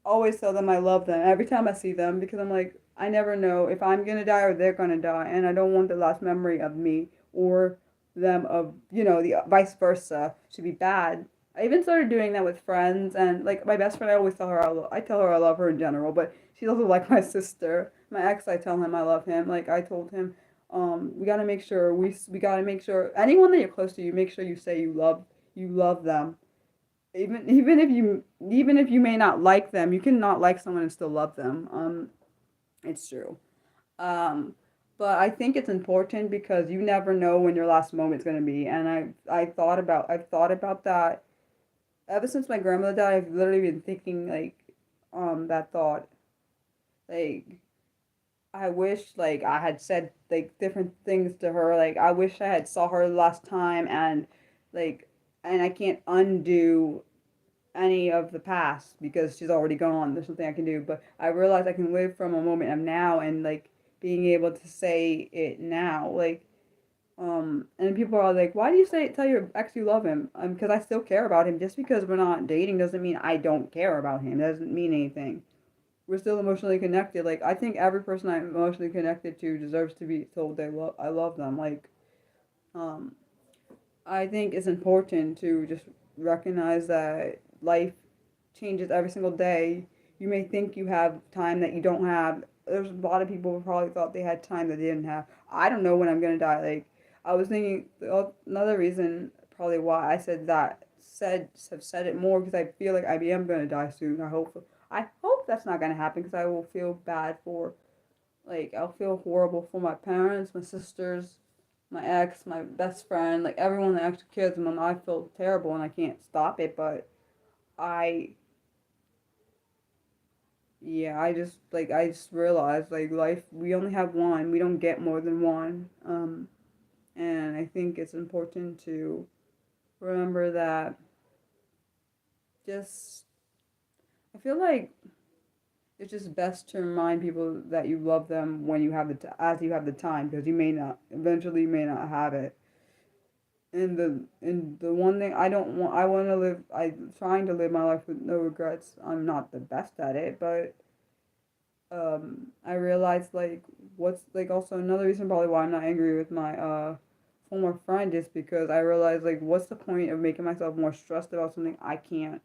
always tell them I love them every time I see them because I'm like, I never know if I'm gonna die or they're gonna die, and I don't want the last memory of me or them of the vice versa to be bad. I even started doing that with friends and like my best friend. I always tell her I tell her I love her in general, but she's also like my sister. My ex, I tell him I love him. Like I told him, we gotta make sure we gotta make sure anyone that you're close to, you make sure you say you love them even if you may not like them, you can not like someone and still love them. It's true. Um, but I think it's important because you never know when your last moment's gonna be. And I've thought about that ever since my grandmother died. I've literally been thinking like that thought. Like I wish like I had said like different things to her. Like I wish I had saw her last time like and I can't undo any of the past because she's already gone. There's nothing I can do. But I realize I can live from a moment of now and like being able to say it now. And people are like, why do you tell your ex you love him? Because I still care about him. Just because we're not dating doesn't mean I don't care about him. It doesn't mean anything. We're still emotionally connected. Like I think every person I'm emotionally connected to deserves to be told I love them. Um, I think it's important to just recognize that life changes every single day. You may think you have time that you don't have. There's a lot of people who probably thought they had time that they didn't have. I don't know when I'm gonna die. Like I was thinking, another reason probably why I said that have said it more because I feel like I am gonna die soon. I hope that's not gonna happen because I will feel bad for I'll feel horrible for my parents, my sisters, my ex, my best friend, like everyone that actually cares. And I feel terrible and I can't stop it, but I, yeah, I just realized like life, we only have one. We don't get more than one. And I think it's important to remember that just, I feel like it's just best to remind people that you love them when you have as you have the time because you may not have it. And the one thing I want to live I'm trying to live my life with no regrets. I'm not the best at it, but I realized like what's like also another reason probably why I'm not angry with my former friend is because I realized like what's the point of making myself more stressed about something I can't.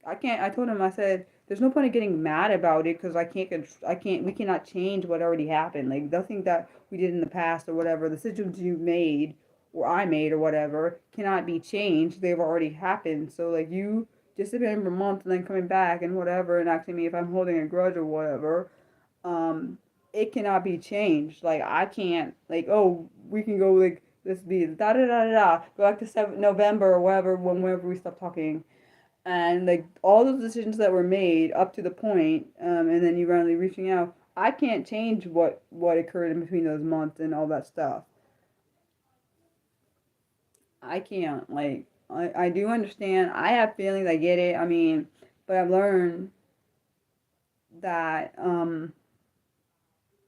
I told him. I said, "There's no point in getting mad about it because I can't. I can't. We cannot change what already happened. Like nothing that we did in the past or whatever. The decisions you made or I made or whatever cannot be changed. They've already happened. So like you disappearing for a month and then coming back and whatever and asking me if I'm holding a grudge or whatever. Um, it cannot be changed. Like I can't. Like oh, we can go like this be da da da da da. Go back to November or whatever, whenever we stopped talking, and like all those decisions that were made up to the point, and then you randomly reaching out. I can't change what occurred in between those months and all that stuff. I can't. Like, I do understand. I have feelings. I get it. I mean, but I've learned that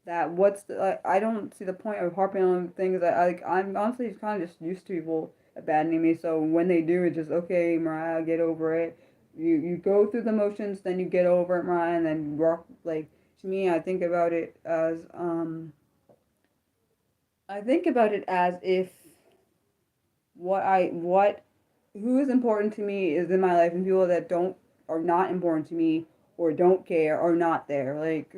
that what's the I don't see the point of harping on things that I'm honestly kind of just used to people abandoning me. So when they do, it's just okay, Mariah, get over it. You go through the motions, then you get over it, Mariah, and then rock. Like, to me, I think about it as if what who is important to me is in my life, and people that don't are not important to me or don't care are not there. Like,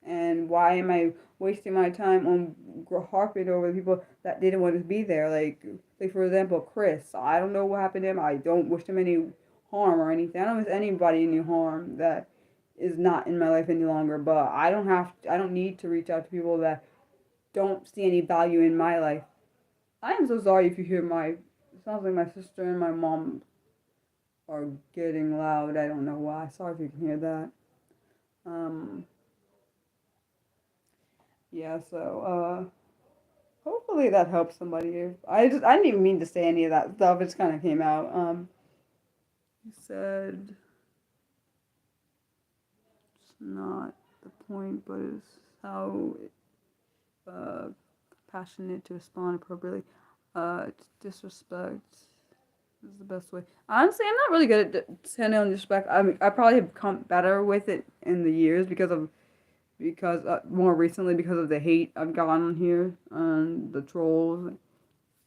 and why am I wasting my time on harping over the people that didn't want to be there? Like for example, Chris. I don't know what happened to him. I don't wish him any harm or anything. I don't wish anybody any harm that is not in my life any longer. But I don't need to reach out to people that don't see any value in my life. I am so sorry if you hear it sounds like my sister and my mom are getting loud. I don't know why. Sorry if you can hear that. Um, yeah, so, hopefully that helps somebody. I didn't even mean to say any of that stuff. It just kind of came out. You said it's not the point, but it's how, uh, passionate to respond appropriately. Disrespect is the best way. Honestly, I'm not really good at handling disrespect. I mean, I probably have come better with it in the years because more recently because of the hate I've gotten on here and the trolls.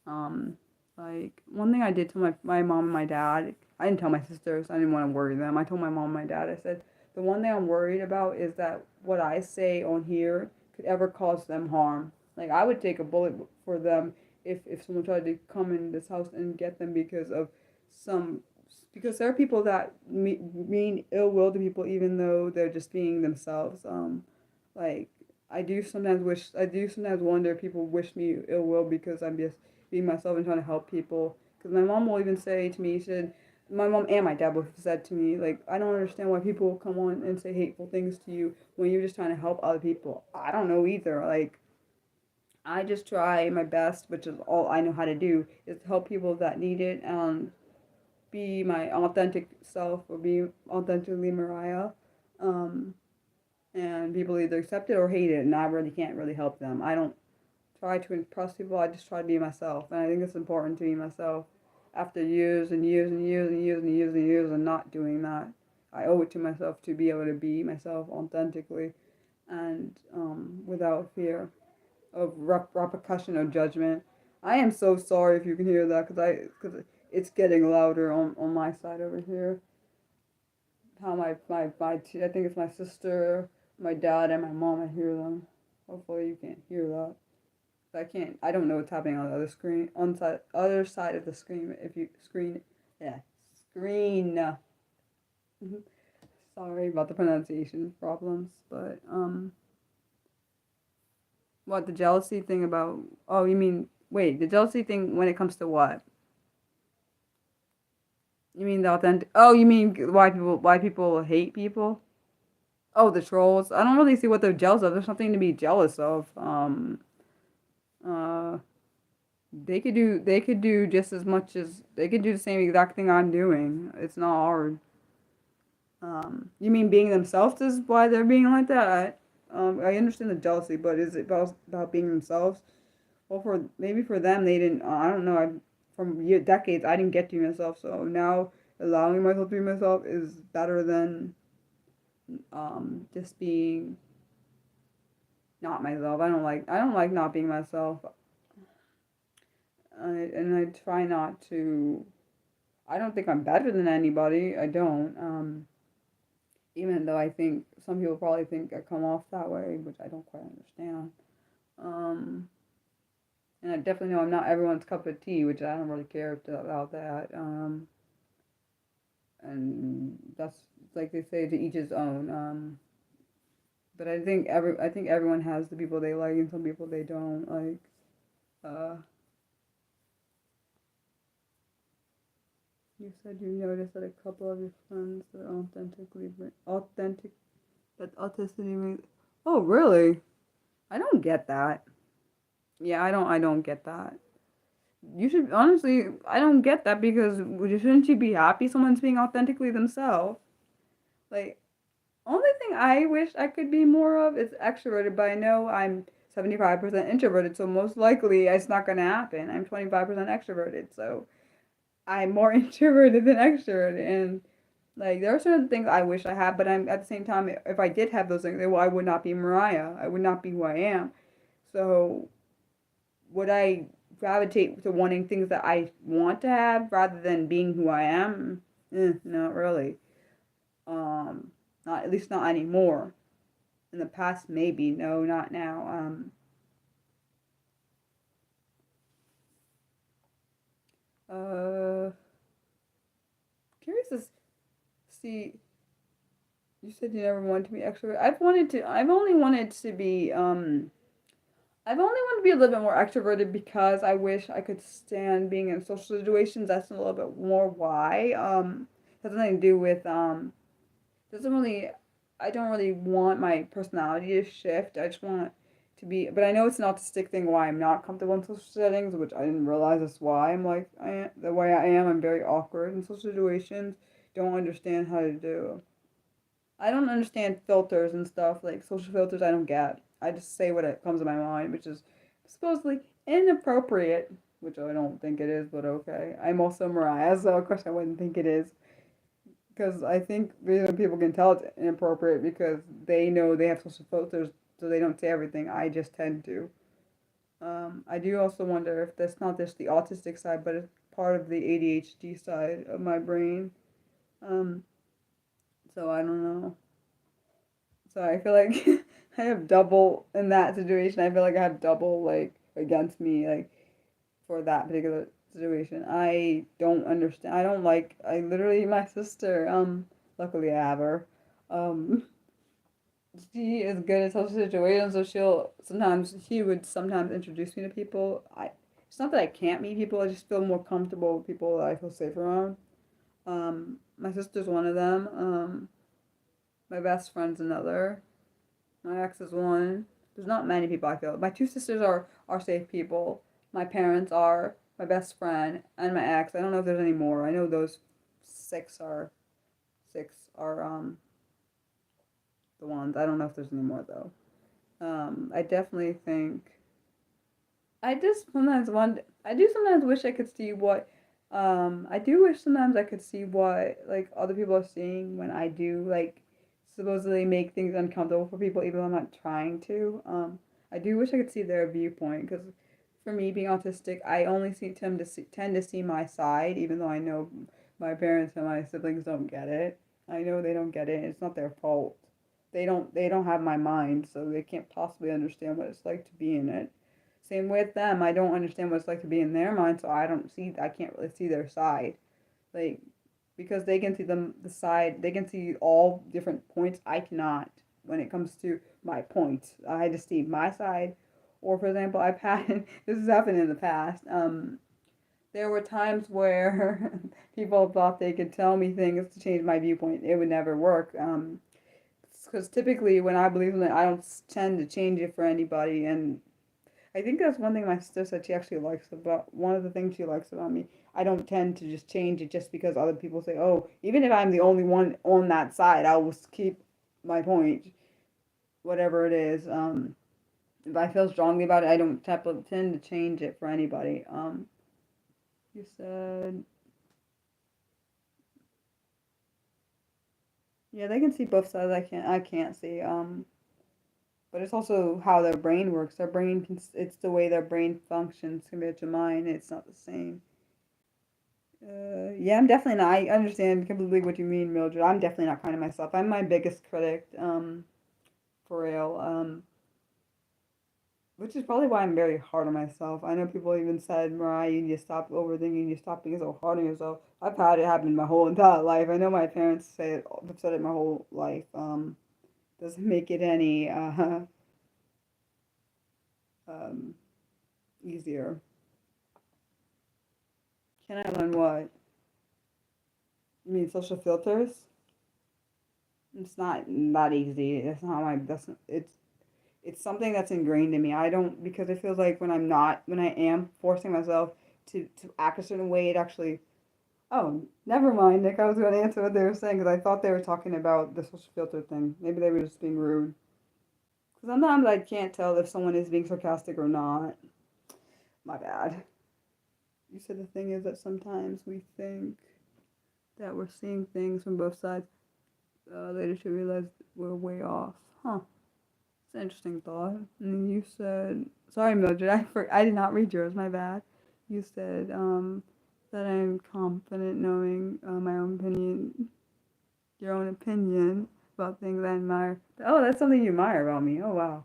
Um, like one thing I did to my mom and my dad, I didn't tell my sisters. I didn't want to worry them. I told my mom and my dad. I said the one thing I'm worried about is that what I say on here could ever cause them harm. Like I would take a bullet for them if someone tried to come in this house and get them some because there are people that mean ill will to people even though they're just being themselves. Like I do sometimes wonder if people wish me ill will because I'm just being myself and trying to help people. Because my mom will even say to me, she said, my mom and my dad both said to me, like, I don't understand why people come on and say hateful things to you when you're just trying to help other people. I don't know either. Like, I just try my best, which is all I know how to do, is to help people that need it and be my authentic self or be authentically Mariah. Um, and people either accept it or hate it, and I really can't really help them. I don't try to impress people. I just try to be myself, and I think it's important to be myself. After years and years and years and years and years and years of not doing that, I owe it to myself to be able to be myself authentically, and without fear of repercussion or judgment. I am so sorry if you can hear that because it's getting louder on my side over here. How I think it's my sister, my dad, and my mom. I hear them. Hopefully you can't hear that. I don't know what's happening on the other screen, other side of the screen. If you screen, yeah, screen. Sorry about the pronunciation problems, but what the jealousy thing about? Oh, you mean wait, the jealousy thing when it comes to what? You mean the authentic? Oh, you mean why people hate people? Oh, the trolls. I don't really see what they're jealous of. There's nothing to be jealous of. Uh, they could do just as much as they could do the same exact thing I'm doing. It's not hard. You mean being themselves is why they're being like that? I understand the jealousy, but is it about being themselves? Well, for them, they didn't. I don't know. Decades, I didn't get to be myself, so now allowing myself to be myself is better than just being not myself. I don't like not being myself. And I try not to. I don't think I'm better than anybody. I don't. Even though I think some people probably think I come off that way, which I don't quite understand. Um, and I definitely know I'm not everyone's cup of tea, which I don't really care about that. And that's like they say, to each his own. But I think everyone has the people they like and some people they don't like. You said you noticed that a couple of your friends that authentic that authenticity means. Oh, really? I don't get that. Yeah, I don't get that. You should honestly. I don't get that because shouldn't you be happy someone's being authentically themselves? Like, only thing I wish I could be more of is extroverted, but I know I'm 75% introverted, so most likely it's not gonna happen. I'm 25% extroverted, so I'm more introverted than extroverted, and like there are certain things I wish I had, but I'm at the same time, if I did have those things, well, I would not be Mariah. I would not be who I am. So would I gravitate to wanting things that I want to have rather than being who I am? Not really. Um, Not at least not anymore. In the past, maybe. No, not now. Uh, Curious to see. You said you never wanted to be extrovert. I've wanted to. I've only wanted to be. I've only wanted to be a little bit more extroverted because I wish I could stand being in social situations. That's a little bit more why. Has nothing to do with doesn't really. I don't really want my personality to shift. I just want to be. But I know it's an autistic thing why I'm not comfortable in social settings, which I didn't realize that's why I'm like I am, the way I am. I'm very awkward in social situations. Don't understand how to do. I don't understand filters and stuff like social filters. I don't get. I just say what it comes to my mind, which is supposedly inappropriate, which I don't think it is, but okay. I'm also Mariah, so of course I wouldn't think it is because I think people can tell it's inappropriate because they know they have social filters, so they don't say everything. I just tend to. I do also wonder if that's not just the autistic side, but it's part of the ADHD side of my brain. Um, so I don't know. So I feel like I have double in that situation. I feel like I have double like against me like for that particular situation. I don't understand. I don't like. I literally my sister. Luckily I have her. Um, she is good at social situations, so she would sometimes introduce me to people. It's not that I can't meet people. I just feel more comfortable with people that I feel safe around. My sister's one of them. My best friend's another. My ex is one. There's not many people I feel. My two sisters are safe people. My parents are. My best friend and my ex. I don't know if there's any more. I know those six are the ones. I don't know if there's any more though. I definitely think I just sometimes wonder. I do sometimes wish I could see what. I do wish sometimes I could see what like other people are seeing when I do like supposedly make things uncomfortable for people, even though I'm not trying to. I do wish I could see their viewpoint because for me being autistic, I only tend to see my side, even though I know my parents and my siblings don't get it. I know they don't get it. It's not their fault. They don't have my mind, so they can't possibly understand what it's like to be in it. Same with them. I don't understand what it's like to be in their mind, so I can't really see their side. Like, because they can see the side, they can see all different points. I cannot when it comes to my points. I just see my side. Or, for example, I've had, this has happened in the past. There were times where people thought they could tell me things to change my viewpoint. It would never work. Because typically when I believe in it, I don't tend to change it for anybody. And I think that's one thing my sister said she actually likes about one of the things she likes about me. I don't tend to just change it just because other people say, "Oh, even if I'm the only one on that side, I will keep my point, whatever it is." If I feel strongly about it, I don't tend to change it for anybody. You said, yeah, they can see both sides. I can't see. But it's also how their brain works. It's the way their brain functions compared to mine. It's not the same. Yeah, I'm definitely not. I understand completely what you mean, Mildred. I'm definitely not kind to myself. I'm my biggest critic, for real. Which is probably why I'm very hard on myself. I know people even said, Mariah, you need to stop overthinking, you need to stop being so hard on yourself. I've had it happen my whole entire life. I know my parents have said it my whole life. Doesn't make it any um, easier. Can I learn what? I mean, social filters. It's not that easy. That's not my. That's it's something that's ingrained in me. I don't because it feels like when I am forcing myself to act a certain way, it actually. Oh, never mind, Nick. I was going to answer what they were saying because I thought they were talking about the social filter thing. Maybe they were just being rude. Because sometimes I can't tell if someone is being sarcastic or not. My bad. You said the thing is that sometimes we think that we're seeing things from both sides. Later to realize we're way off. Huh. It's an interesting thought. And you said, sorry, Mildred, I did not read yours, my bad. You said that I'm confident knowing my own opinion, your own opinion about things I admire. Oh, that's something you admire about me. Oh, wow.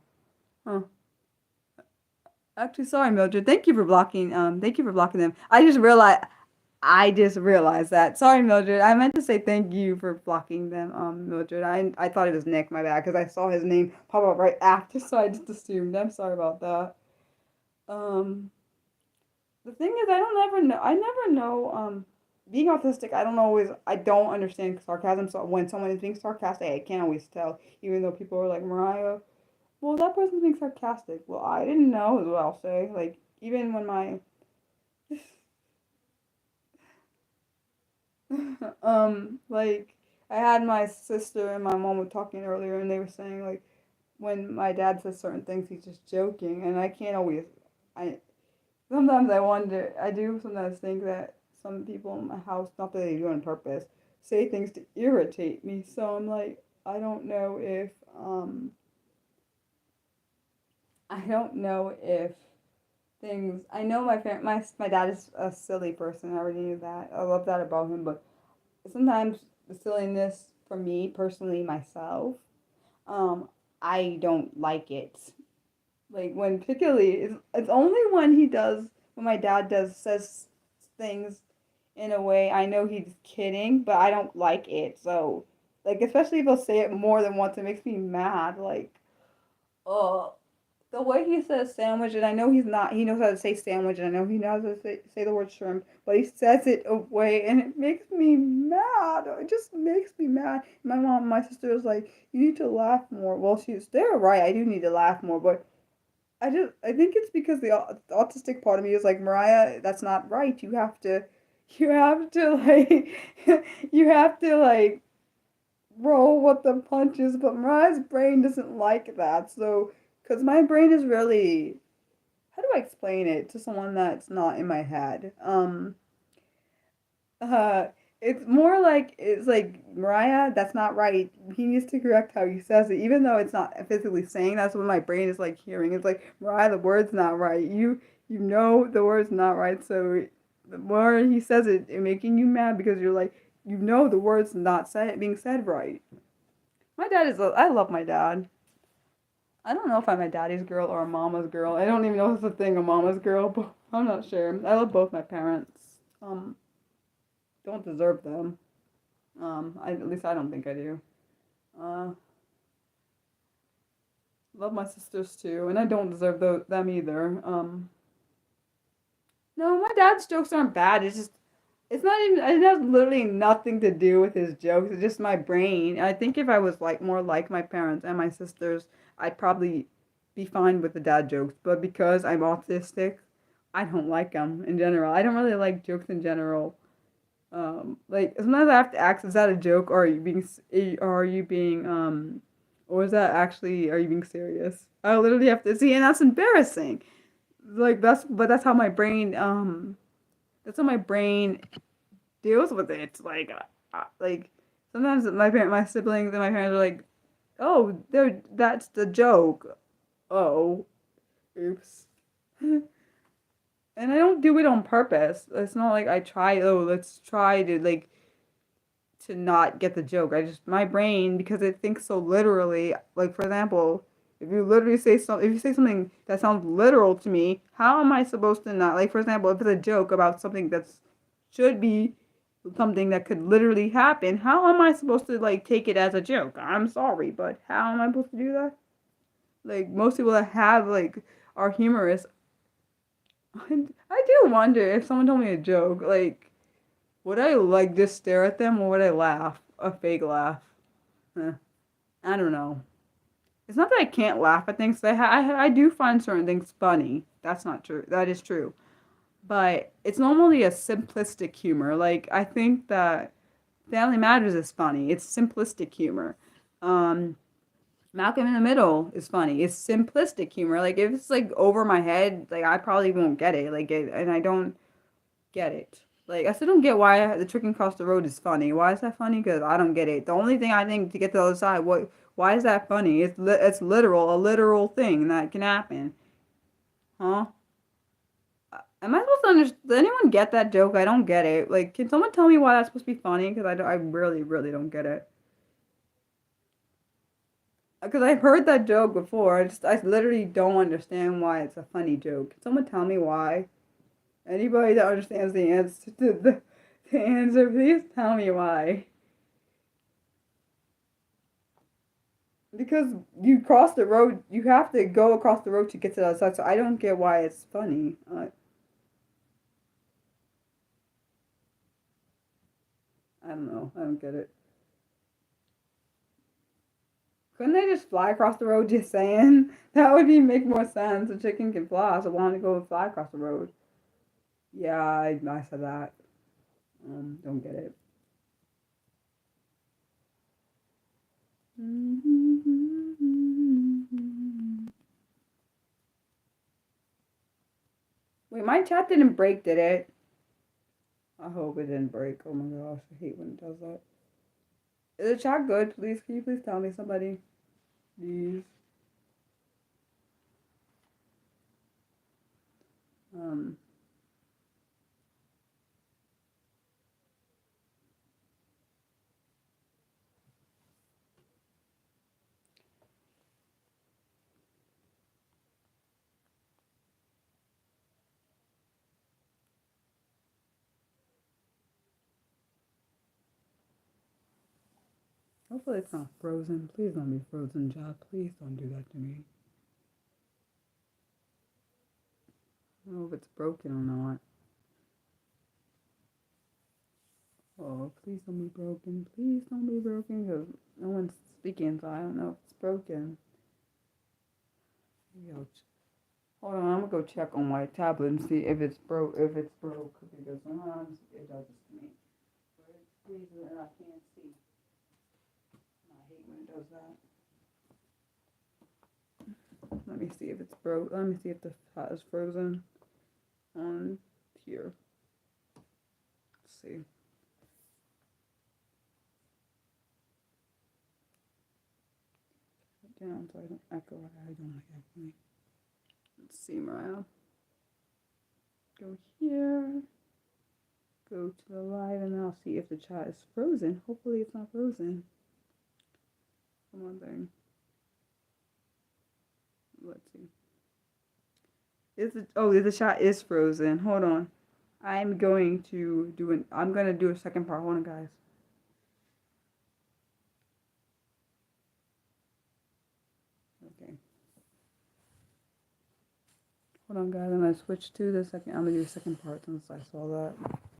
Huh. Actually, sorry, Mildred. Thank you for blocking them. I just realized that. Sorry, Mildred. I meant to say thank you for blocking them, Mildred. I thought it was Nick, my bad, because I saw his name pop up right after, so I just assumed. I'm sorry about that. Um, the thing is, I never know, being autistic, I don't understand sarcasm, so when someone is being sarcastic, I can't always tell, even though people are like, Mariah, well, that person's being sarcastic. Well, I didn't know, is what I'll say. Like, even when my, like I had my sister and my mom were talking earlier, and they were saying like when my dad says certain things, he's just joking, and I can't always. I sometimes I wonder. I do sometimes think that some people in my house, not that they do it on purpose, say things to irritate me. So I'm like, I don't know if I don't know if things. I know my dad is a silly person. I already knew that. I love that about him, but sometimes the silliness for me personally myself, um, I don't like it. Like when particularly it's only when my dad does says things in a way I know he's kidding, but I don't like it. So like especially if he'll say it more than once, it makes me mad. Like oh, the way he says sandwich, and I know he knows how to say sandwich, and I know he knows how to say the word shrimp, but he says it away, and it makes me mad. It just makes me mad. My sister was like, you need to laugh more. Well, they're right, I do need to laugh more, but I think it's because the autistic part of me is like, Mariah, that's not right. You have to, like, you have to, like, roll with the punches, but Mariah's brain doesn't like that. So, because my brain is really, how do I explain it to someone that's not in my head? Uh, it's more like it's like Mariah, that's not right. He needs to correct how he says it, even though it's not physically saying. That's what my brain is like hearing. It's like Mariah, the word's not right. You know the word's not right. So the more he says it, it making you mad because you're like you know the word's not said being said right. My dad is. I love my dad. I don't know if I'm a daddy's girl or a mama's girl. I don't even know if it's a thing, a mama's girl, but I'm not sure. I love both my parents. Don't deserve them. At least I don't think I do. Uh, love my sisters too, and I don't deserve them either. No, my dad's jokes aren't bad. It's not even, it has literally nothing to do with his jokes. It's just my brain. I think if I was like more like my parents and my sisters, I'd probably be fine with the dad jokes. But because I'm autistic, I don't like them in general. I don't really like jokes in general. Like sometimes I have to ask, is that a joke or are you being or is that actually are you being serious? I literally have to see, and that's embarrassing. Like that's how my brain that's how my brain deals with it. Like sometimes my siblings and my parents are like, oh, that's the joke. Oh, oops. And I don't do it on purpose. It's not like I try. Oh, let's try to like to not get the joke. I just my brain because it thinks so literally. Like for example, if you say something that sounds literal to me, how am I supposed to not like for example, if it's a joke about something that's should be something that could literally happen, how am I supposed to like take it as a joke? I'm sorry, but how am I supposed to do that? Like most people that have like are humorous. I do wonder if someone told me a joke, like Would I like just stare at them or would I laugh? A fake laugh. Eh, I don't know. It's not that I can't laugh at things. I do find certain things funny. That's not true. That is true. But it's normally a simplistic humor. Like I think that Family Matters is funny. It's simplistic humor. Um, Malcolm in the Middle is funny. It's simplistic humor. Like if it's like over my head, like I probably won't get it. And I don't get it. Like I still don't get why the Tricking Across the Road is funny. Why is that funny? Because I don't get it. The only thing I think to get to the other side, what? Why is that funny? It's literal, a literal thing that can happen, huh? Am I supposed to understand? Does anyone get that joke? I don't get it. Like, can someone tell me why that's supposed to be funny? Because I really, really don't get it. Because I've heard that joke before. I literally don't understand why it's a funny joke. Can someone tell me why? Anybody that understands the answer to the answer, please tell me why. Because you cross the road, you have to go across the road to get to the other side. So I don't get why it's funny. I don't know. I don't get it. Couldn't they just fly across the road? Just saying that would be make more sense. A chicken can fly, so why don't they go and fly across the road? Yeah, I said that. Don't get it. Wait, my chat didn't break, did it? I hope it didn't break. Oh my gosh, I hate when it does that. Is the chat good? Please, can you please tell me somebody? Please. Um, Hopefully it's not frozen. Please don't be frozen, chat. Please don't do that to me. I don't know if it's broken or not. Oh, please don't be broken. Please don't be broken because no one's speaking, so I don't know if it's broken. Hold on, I'm gonna go check on my tablet and see if it's broke. If it's broke, because sometimes it does this to me. But it's freezing and I can't see. I hate when it does that. Let me see if it's broke. Let me see if the chat is frozen on here. Let's see. Down so I don't echo. I don't like echoing. Let's see, Mariah. Go here. Go to the live and then I'll see if the chat is frozen. Hopefully it's not frozen. Come on, thing. Let's see. The chat is frozen. Hold on. I'm going to do a second part. Hold on, guys. Okay. Hold on, guys. I'm gonna switch to the second. I'm gonna do a second part since I saw that.